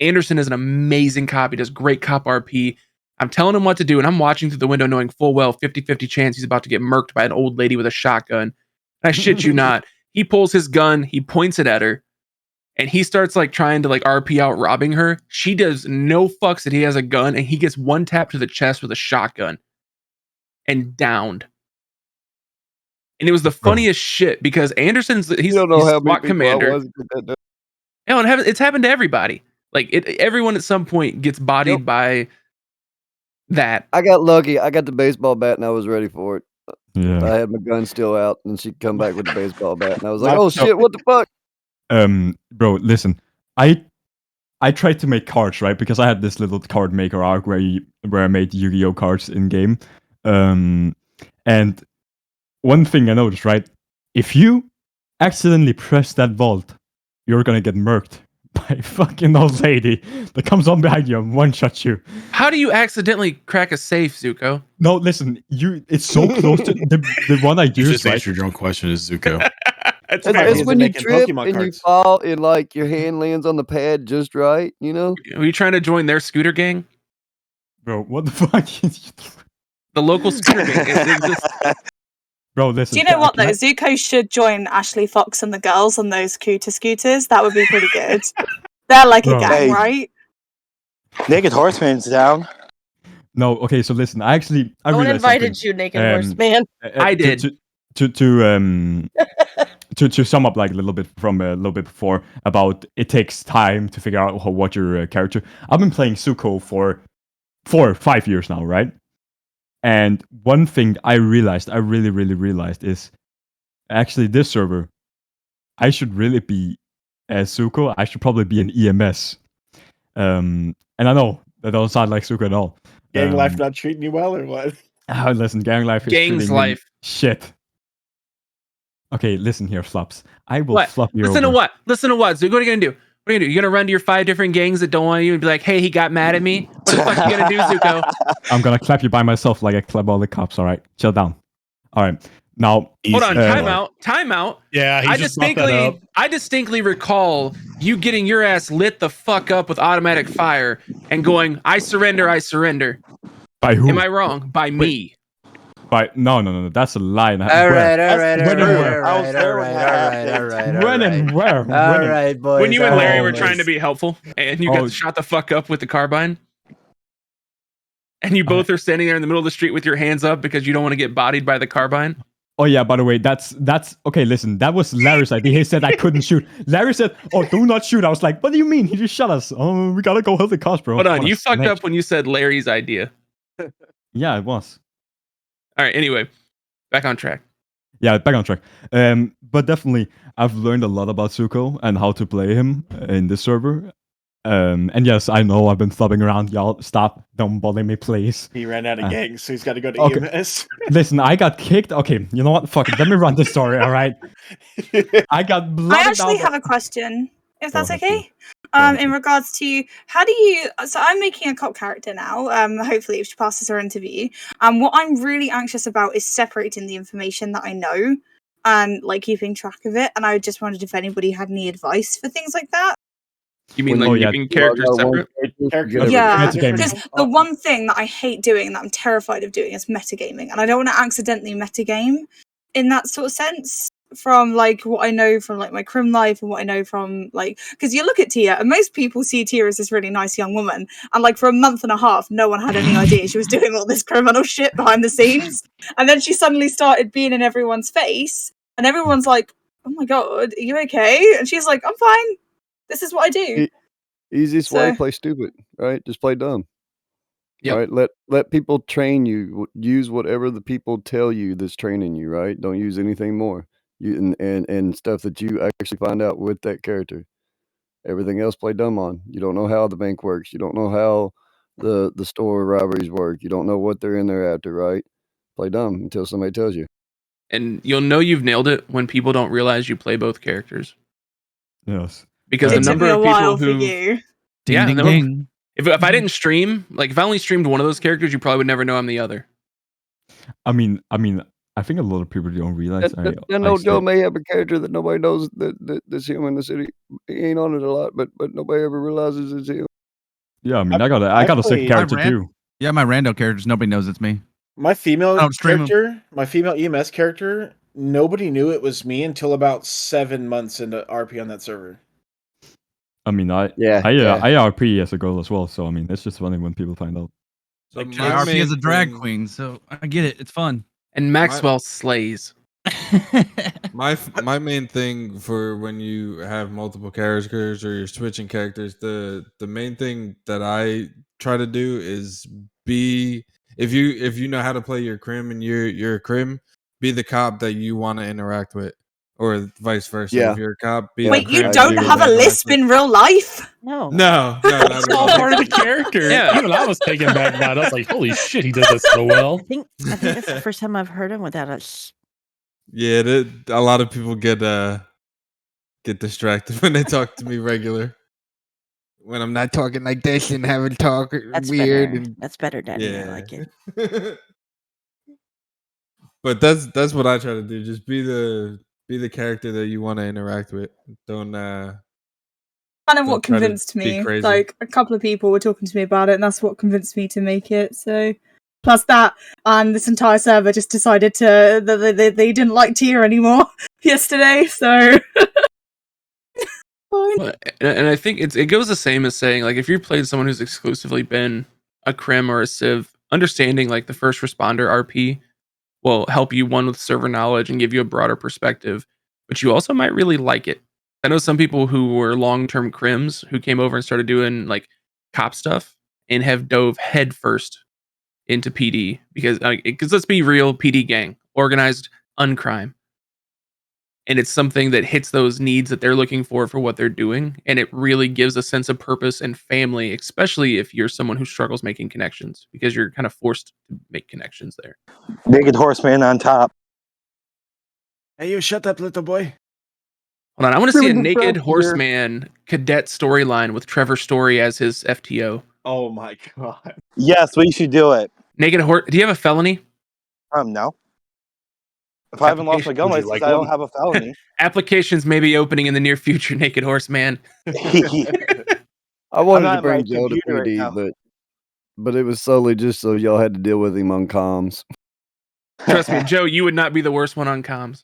Anderson is an amazing cop. He does great cop RP. I'm telling him what to do, and I'm watching through the window knowing full well 50-50 chance he's about to get murked by an old lady with a shotgun. And I shit you not. He pulls his gun, he points it at her, and he starts like trying to like RP out robbing her. She does no fucks that he has a gun, and he gets one tap to the chest with a shotgun and downed. And it was the funniest shit because Anderson's he's SWAT commander. It's happened to everybody. Like everyone at some point gets bodied by that. I got lucky. I got the baseball bat and I was ready for it. Yeah. I had my gun still out, and she'd come back with the baseball bat, and I was like, "Oh shit, what the fuck?" Bro, listen. I tried to make cards, right? Because I had this little card maker arc where I made Yu-Gi-Oh cards in game. And one thing I noticed, right? If you accidentally press that vault, you're gonna get murked by a fucking old lady that comes on behind you and one-shots you. How do you accidentally crack a safe, Zuko? No, listen, it's so close to the one I used. You just answered your own question, is Zuko. It's when you trip and you fall and like your hand lands on the pad just right, you know? Are you trying to join their scooter gang? Bro, what the fuck? The local scooter gang exists. Bro, listen. Do you know what though? Zuko should join Ashley Fox and the girls on those Cooter scooters. That would be pretty good. They're like a gang, right? Naked Horseman's down. No, okay, so listen, I No one invited you, Naked Horseman. I did. To sum up like a little bit before about it takes time to figure out what your character. I've been playing Zuko for 4 or 5 years now, right? And one thing I really realized is actually this server, I should really be as Zuko. I should probably be an EMS. And I know that don't sound like Zuko at all. Gang life not treating you well or what? Listen, gang life is Gang's life. Shit. Okay, listen here, Flops. I will flop you Listen over. to what? Listen to what? Zuko, what are you gonna do? What are you gonna do? You're gonna run to your 5 different gangs that don't want you and be like, hey, he got mad at me? What the fuck are you gonna do, Zuko? I'm gonna clap you by myself like I clap all the cops, alright? Chill down. Alright. Now hold on, time out. Yeah, he just brought that up. I distinctly recall you getting your ass lit the fuck up with automatic fire and going, I surrender. By who? Am I wrong? By me. No, that's a lie. All right. When and where? All right, boys. When you and Larry were trying to be helpful and you got shot the fuck up with the carbine, and you both are standing there in the middle of the street with your hands up because you don't want to get bodied by the carbine. Oh yeah, by the way, that's okay. Listen, that was Larry's idea. He said I couldn't shoot. Larry said, "Oh, do not shoot." I was like, "What do you mean? He just shot us. Oh, we gotta go help the cops, bro." Hold on, you fucked up when you said Larry's idea. Yeah, it was. All right. Anyway, back on track. Yeah, back on track. But definitely, I've learned a lot about Zuko and how to play him in this server. And yes, I know I've been flopping around. Y'all, stop! Don't bother me, please. He ran out of gangs, so he's got to go to EMS. Listen, I got kicked. Okay, you know what? Fuck it. Let me run this story. All right. I got blooded I actually have a question, if that's okay. In regards to how do you? So I'm making a cop character now. Hopefully, if she passes her interview. What I'm really anxious about is separating the information that I know and like keeping track of it. And I just wondered if anybody had any advice for things like that. You mean keeping characters separate? Yeah, because the one thing that I hate doing, that I'm terrified of doing, is metagaming, and I don't want to accidentally metagame in that sort of sense from like what I know from like my crim life and what I know from like, because you look at Tia and most people see Tia as this really nice young woman, and like for a month and a half no one had any idea she was doing all this criminal shit behind the scenes, and then she suddenly started being in everyone's face and everyone's like, oh my god, are you okay? And she's like, I'm fine, this is what I do. Easiest way, play stupid, right? Just play dumb. Right? Let people train you. Use whatever the people tell you that's training you, right? Don't use anything more. You and stuff that you actually find out with that character. Everything else play dumb on. You don't know how the bank works. You don't know how the store robberies work. You don't know what they're in there after, right? Play dumb until somebody tells you. And you'll know you've nailed it when people don't realize you play both characters. Yes. Because the number of people who you. Yeah, ding, no, ding. If I didn't stream, like if I only streamed one of those characters, you probably would never know I'm the other. I mean, I think a lot of people don't realize. Joe may have a character that nobody knows that's him in the city. He ain't on it a lot, but nobody ever realizes it's him. Yeah, I mean, I got a second character too. Yeah, my rando characters, nobody knows it's me. My female I don't stream 'em. character, my female EMS character, nobody knew it was me until about 7 months into RP on that server. I mean, I RP as a girl as well, so I mean, it's just funny when people find out. So like RP is a drag queen, so I get it. It's fun. And Maxwell slays. My main thing for when you have multiple characters or you're switching characters, the main thing that I try to do is be, if you know how to play your crim and you're a crim, be the cop that you want to interact with, or vice versa. Yeah. If you're a cop, be Wait, the you crim don't have a lisp in real life? No. No, not It's at all all. part of the character. Yeah. Even I was taken back by it. I was like, holy shit, he does that so well. I think that's the first time I've heard him without us. Yeah, a lot of people get distracted when they talk to me regular. When I'm not talking like this and having talk That's weird. better. And, That's better, Daddy. yeah. I like it. But that's what I try to do. Just be the character that you want to interact with. Don't Kind of what try to convinced be me. crazy. Like a couple of people were talking to me about it, and that's what convinced me to make it. So, plus that, and this entire server just decided to they didn't like Tia anymore yesterday. So, Well, and I think it goes the same as saying, like, if you played someone who's exclusively been a crim or a civ, understanding like the first responder RP will help you, one, with server knowledge and give you a broader perspective, but you also might really like it. I know some people who were long-term crims who came over and started doing like cop stuff and have dove headfirst into PD because let's be real, PD gang, organized uncrime. And it's something that hits those needs that they're looking for what they're doing. And it really gives a sense of purpose and family, especially if you're someone who struggles making connections, because you're kind of forced to make connections there. Naked Horseman on top. Hey, you shut up, little boy. Hold on, I want to see a Naked Horseman cadet storyline with Trevor Story as his FTO. Oh my god. Yes, we should do it. Naked Horse, do you have a felony? No. If I haven't lost my gun license, I don't have a felony. Applications may be opening in the near future, Naked Horseman. I wanted to bring Joe to PD, but it was solely just so y'all had to deal with him on comms. Trust me, Joe, you would not be the worst one on comms.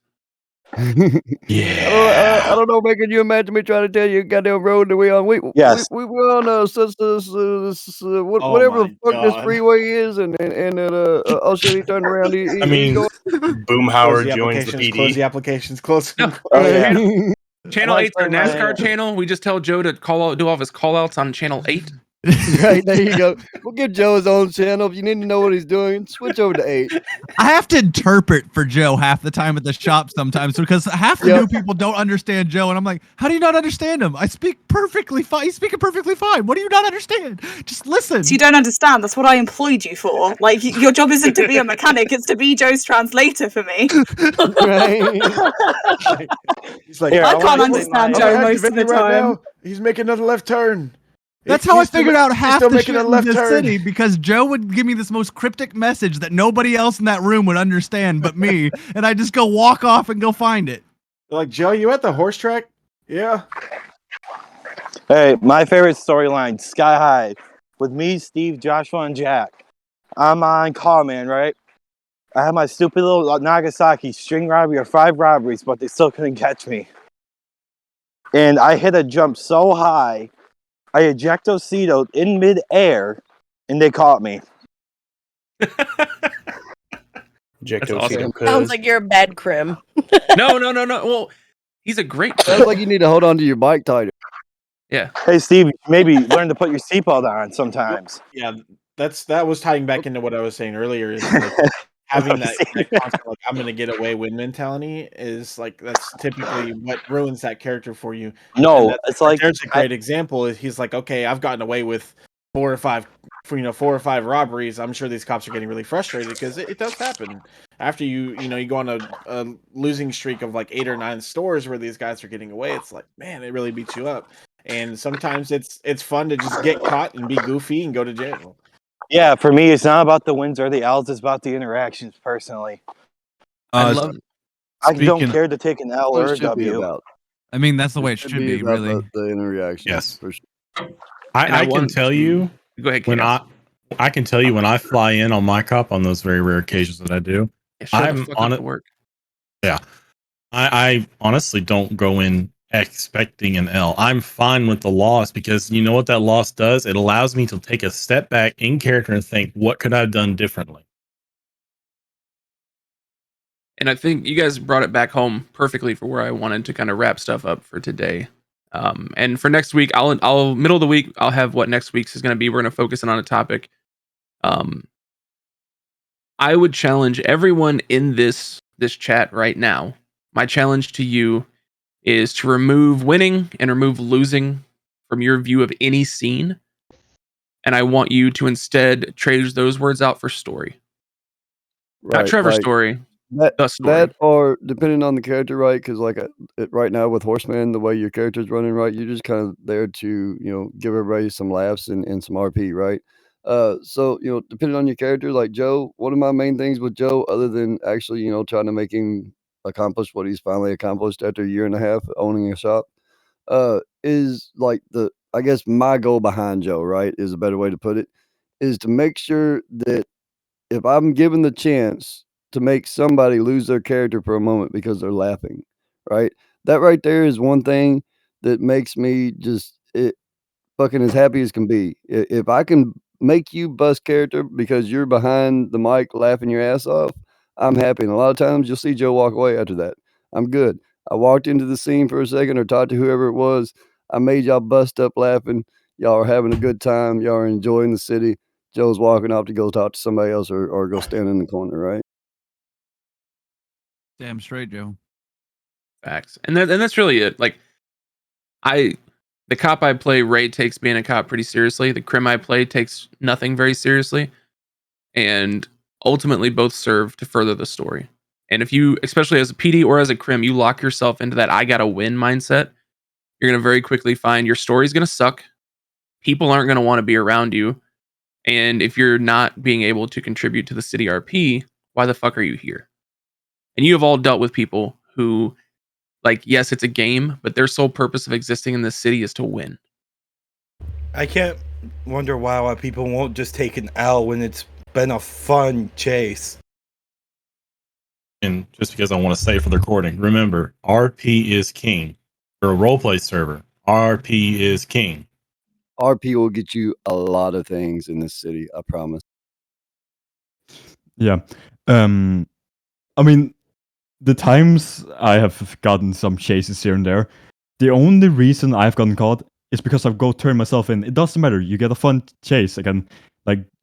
Yeah. I don't know, man. Can you imagine me trying to tell you goddamn road that we on? We were on whatever the fuck this freeway is, and oh shit, he turned around. I mean, Boomhauer joins the PD. Close the applications. Close. No. Channel 8's our NASCAR channel. We just tell Joe to do all of his call outs on channel 8. Right, there you go. We'll give Joe his own channel. If you need to know what he's doing, switch over to 8. I have to interpret for Joe half the time at the shop sometimes because half the new people don't understand Joe, and I'm like, how do you not understand him? I speak perfectly fine. He's speaking perfectly fine. What do you not understand? Just listen. So you don't understand. That's what I employed you for. Like, your job isn't to be a mechanic; it's to be Joe's translator for me. Right. He's like, I can't understand Joe most of the time. He's making another left turn. That's how I figured out half the shit in left this turn. city, because Joe would give me this most cryptic message that nobody else in that room would understand but me, and I just go walk off and go find it. They're like, Joe, you at the horse track? Yeah. Hey, my favorite storyline, Sky High, with me, Steve, Joshua, and Jack. I'm on call, man, right? I had my stupid little Nagasaki string robbery or 5 robberies, but they still couldn't catch me. And I hit a jump so high, I ejectocetoed in midair, and they caught me. That's awesome. Sounds like you're a bad crim. No. Well, he's a great. Sounds like you need to hold on to your bike tighter. Yeah. Hey, Steve, maybe learn to put your seatbelt on sometimes. Yeah, that was tying back into what I was saying earlier. Is like having that constant, like, I'm gonna get away with mentality is like that's typically what ruins that character for you. No, it's like there's a great example. Is he's like, okay, I've gotten away with 4 or 5 robberies. I'm sure these cops are getting really frustrated because it does happen after you go on a losing streak of like 8 or 9 stores where these guys are getting away. It's like, man, it really beats you up. And sometimes it's fun to just get caught and be goofy and go to jail. Yeah, for me, it's not about the wins or the L's. It's about the interactions. Personally, I love. I don't care to take an L What or it a should be W. about. I mean, that's the way it should be, about really. the interaction. Yes. For sure. I can tell you. Go ahead. When I can tell you when I fly in on my cop on those very rare occasions that I do. I'm on it. Work. Yeah, I honestly don't go in expecting an L. I'm fine with the loss because you know what that loss does? It allows me to take a step back in character and think, what could I have done differently? And I think you guys brought it back home perfectly for where I wanted to kind of wrap stuff up for today. And for next week, I'll middle of the week, I'll have what next week's is going to be. We're going to focus on a topic. I would challenge everyone in this chat right now. My challenge to you is to remove winning and remove losing from your view of any scene. And I want you to instead trade those words out for story. Not Trevor's story. The story. That or depending on the character, right? Because like right now with Horseman, the way your character's running, right, you're just kind of there to give everybody some laughs and some RP, right? So depending on your character, like Joe, one of my main things with Joe, other than actually trying to make him accomplish what he's finally accomplished after a year and a half owning a shop, is like I guess my goal behind Joe, right, is a better way to put it, is to make sure that if I'm given the chance to make somebody lose their character for a moment because they're laughing, right? That right there is one thing that makes me just fucking as happy as can be. If I can make you bust character because you're behind the mic laughing your ass off, I'm happy. And a lot of times you'll see Joe walk away after that. I'm good. I walked into the scene for a second or talked to whoever it was. I made y'all bust up laughing. Y'all are having a good time. Y'all are enjoying the city. Joe's walking off to go talk to somebody else or go stand in the corner, right? Damn straight, Joe. Facts. And that's really it. Like the cop I play, Ray, takes being a cop pretty seriously. The crim I play takes nothing very seriously. And ultimately both serve to further the story. And if you, especially as a PD or as a crim, you lock yourself into that I gotta win mindset, you're gonna very quickly find your story's gonna suck. People aren't gonna want to be around you. And if you're not being able to contribute to the city RP, why the fuck are you here? And you have all dealt with people who, like, yes, it's a game, but their sole purpose of existing in this city is to win. I can't wonder why people won't just take an L when it's been a fun chase. And just because I want to say for the recording, remember, RP is king. For a roleplay server, RP is king. RP will get you a lot of things in this city, I promise. Yeah. I mean, the times I have gotten some chases here and there, the only reason I've gotten caught is because I've go turn myself in. It doesn't matter. You get a fun chase. I can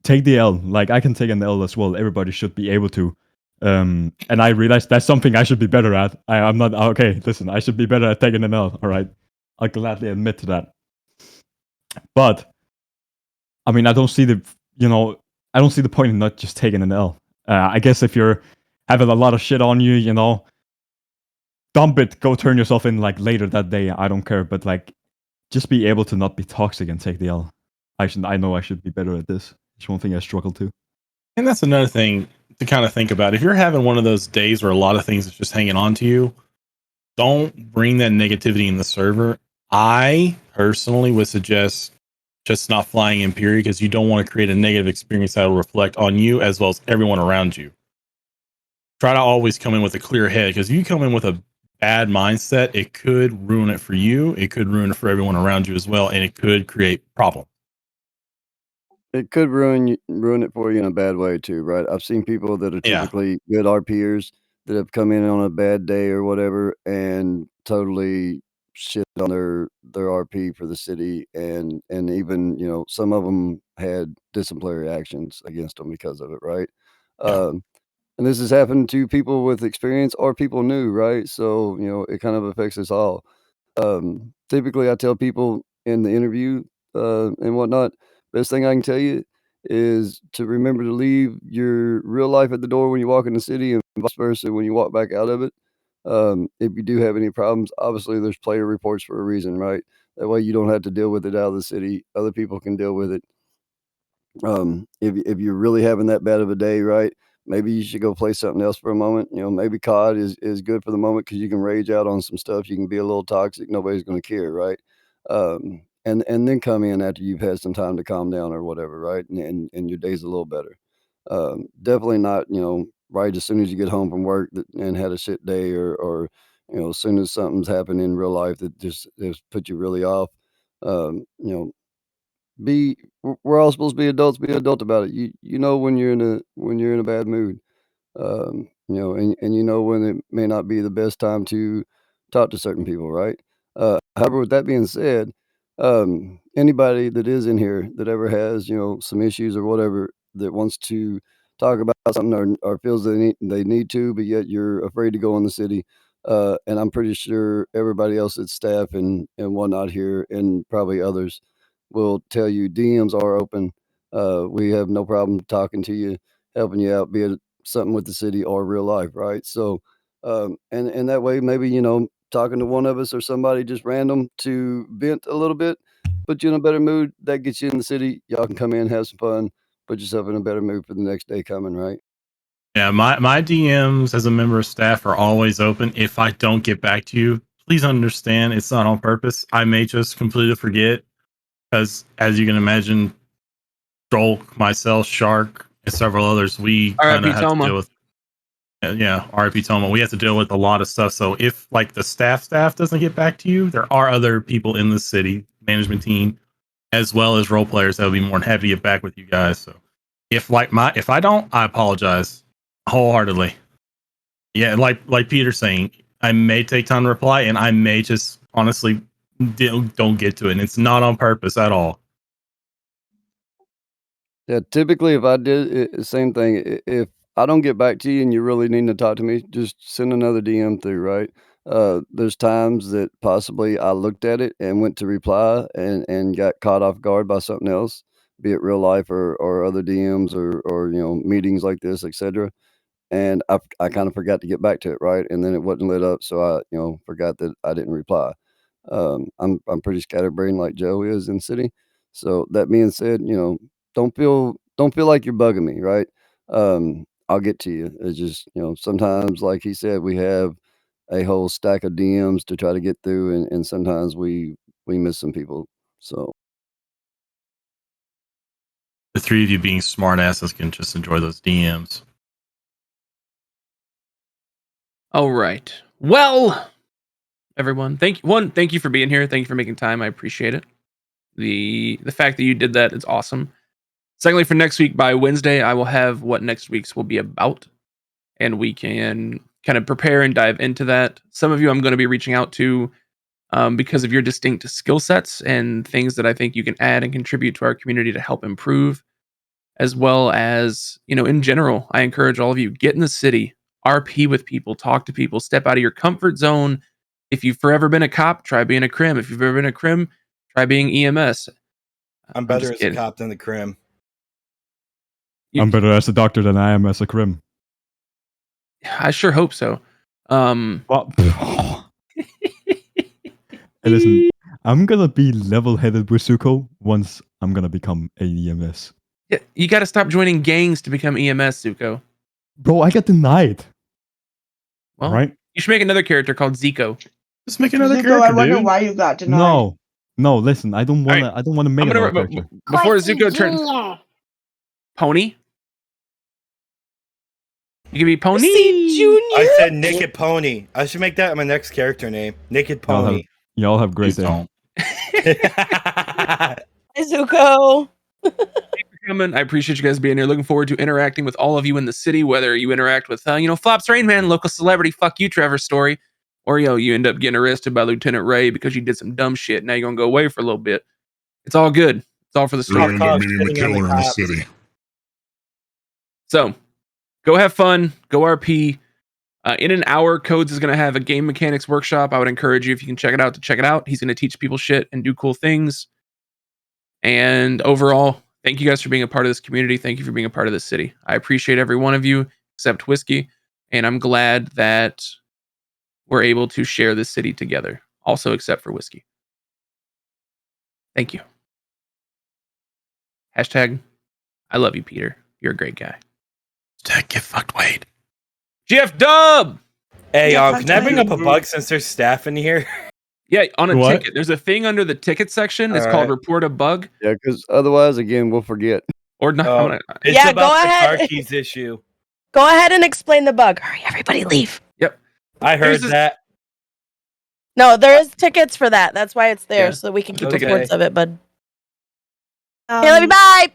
take the L. Like I can take an L as well. Everybody should be able to. And I realized that's something I should be better at. I'm not okay. Listen, I should be better at taking an L. All right, I'll gladly admit to that. But I mean, I don't see the point in not just taking an L. I guess if you're having a lot of shit on you, dump it, go turn yourself in later that day. I don't care, but just be able to not be toxic and take the L. I know I should be better at this. It's one thing I struggle to. And that's another thing to kind of think about. If you're having one of those days where a lot of things are just hanging on to you, don't bring that negativity in the server. I personally would suggest just not flying in, period, because you don't want to create a negative experience that will reflect on you as well as everyone around you. try to always come in with a clear head, because if you come in with a bad mindset, it could ruin it for you. It could ruin it for everyone around you as well, and it could create problems. It could ruin it for you in a bad way too, right? I've seen people that are typically good RPers that have come in on a bad day or whatever and totally shit on their RP for the city, and even, you know, some of them had disciplinary actions against them because of it, right? And this has happened to people with experience or people new, right? So, you know, it kind of affects us all. Typically, I tell people in the interview and whatnot, best thing I can tell you is to remember to leave your real life at the door when you walk in the city, and vice versa when you walk back out of it. If you do have any problems, obviously there's player reports for a reason, right? That way you don't have to deal with it out of the city. Other people can deal with it. If you're really having that bad of a day, right, maybe you should go play something else for a moment. You know, maybe COD is good for the moment because you can rage out on some stuff. You can be a little toxic. Nobody's going to care, right? And then come in after you've had some time to calm down or whatever, right? And your day's a little better. Definitely not, you know, right as soon as you get home from work and had a shit day, or you know, as soon as something's happened in real life that just put you really off. You know, we're all supposed to be adults. Be adult about it. You know when you're in a bad mood. You know, and you know when it may not be the best time to talk to certain people, right? However, with that being said, anybody that is in here that ever has, you know, some issues or whatever, that wants to talk about something, or feels they need to, but yet you're afraid to go in the city. And I'm pretty sure everybody else at staff and whatnot here, and probably others, will tell you DMs are open. We have no problem talking to you, helping you out, be it something with the city or real life, right? So, and that way, maybe, you know, talking to one of us or somebody just random to vent a little bit, put you in a better mood. That gets you in the city. Y'all can come in, have some fun, put yourself in a better mood for the next day coming, right? Yeah, my DMs as a member of staff are always open. If I don't get back to you, please understand it's not on purpose. I may just completely forget, because as you can imagine, Joel, myself, Shark, and several others, we kind R.I.P. of have to Toma. deal with. Yeah, RIP Toma. We have to deal with a lot of stuff. So if like the staff doesn't get back to you, there are other people in the city, management team, as well as role players that will be more than happy to get back with you guys. So if I don't, I apologize wholeheartedly. Yeah, like Peter's saying, I may take time to reply, and I may just honestly don't get to it. And it's not on purpose at all. Yeah, typically, if I did it, same thing. If I don't get back to you and you really need to talk to me, just send another DM through, right? There's times that possibly I looked at it and went to reply and got caught off guard by something else, be it real life or other DMs or you know, meetings like this, etc. And I kind of forgot to get back to it, right? And then it wasn't lit up, so I, you know, forgot that I didn't reply. I'm pretty scatterbrained like Joe is in city. So that being said, you know, don't feel like you're bugging me, right? I'll get to you. It's just, you know, sometimes, like he said, we have a whole stack of DMs to try to get through, and sometimes we miss some people. So The three of you being smartasses can just enjoy those DMs. All right. Well, everyone, thank you for being here. Thank you for making time. I appreciate it. The fact that you did that is awesome. Secondly, for next week, by Wednesday, I will have what next week's will be about, and we can kind of prepare and dive into that. Some of you I'm going to be reaching out to because of your distinct skill sets and things that I think you can add and contribute to our community to help improve, as well as, you know, in general. I encourage all of you, get in the city, RP with people, talk to people, step out of your comfort zone. If you've forever been a cop, try being a crim. If you've ever been a crim, try being EMS. I'm better as a cop than the crim. I'm better as a doctor than I am as a crim. I sure hope so. Well, hey, listen, I'm gonna be level-headed with Zuko once I'm gonna become a EMS. Yeah, you got to stop joining gangs to become EMS, Zuko. Bro, I got denied. Well, right? You should make another character called Zico. Just make Zuko, I wonder why you got denied. No. Listen, I don't want to. I don't want to make another character. Before Zuko turns Pony. You can be Pony Junior. I said Naked Pony. I should make that my next character name. Naked Pony. Y'all have great day. Izuko. Coming. I appreciate you guys being here. Looking forward to interacting with all of you in the city, whether you interact with, Flops Rain Man, local celebrity, fuck you, Trevor story, or, you end up getting arrested by Lieutenant Ray because you did some dumb shit. Now you're going to go away for a little bit. It's all good. It's all for the story. Really end up meeting the killer in the city. So go have fun. Go RP. In an hour, Codes is going to have a game mechanics workshop. I would encourage you, if you can check it out, to check it out. He's going to teach people shit and do cool things. And overall, thank you guys for being a part of this community. Thank you for being a part of this city. I appreciate every one of you, except Whiskey. And I'm glad that we're able to share this city together. Also, except for Whiskey. Thank you. Hashtag, I love you, Peter. You're a great guy. Hashtag, get fucked, Wade. Jeff Dub! Hey, can I bring up a bug since there's staff in here? Yeah, on a What? ticket. There's a thing under the ticket section. It's All called right. Report a Bug. Yeah, because otherwise, again, we'll forget. Or not. It's Yeah, about go the ahead. car keys issue. Go ahead and explain the bug. Hurry, everybody leave. Yep. I heard that. No, there is tickets for that. That's why it's there, Yeah. so we can keep Okay. reports of it, bud. Okay, love you, bye.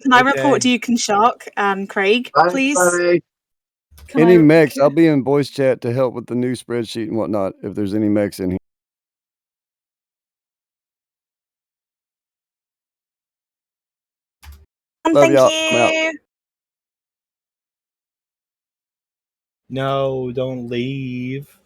Can I Okay. report Duke and Shark and Craig, please? Can Any I- mechs, I'll be in voice chat to help with the new spreadsheet and whatnot if there's any mechs in here. Love Thank y'all. I'm out. you. No, don't leave.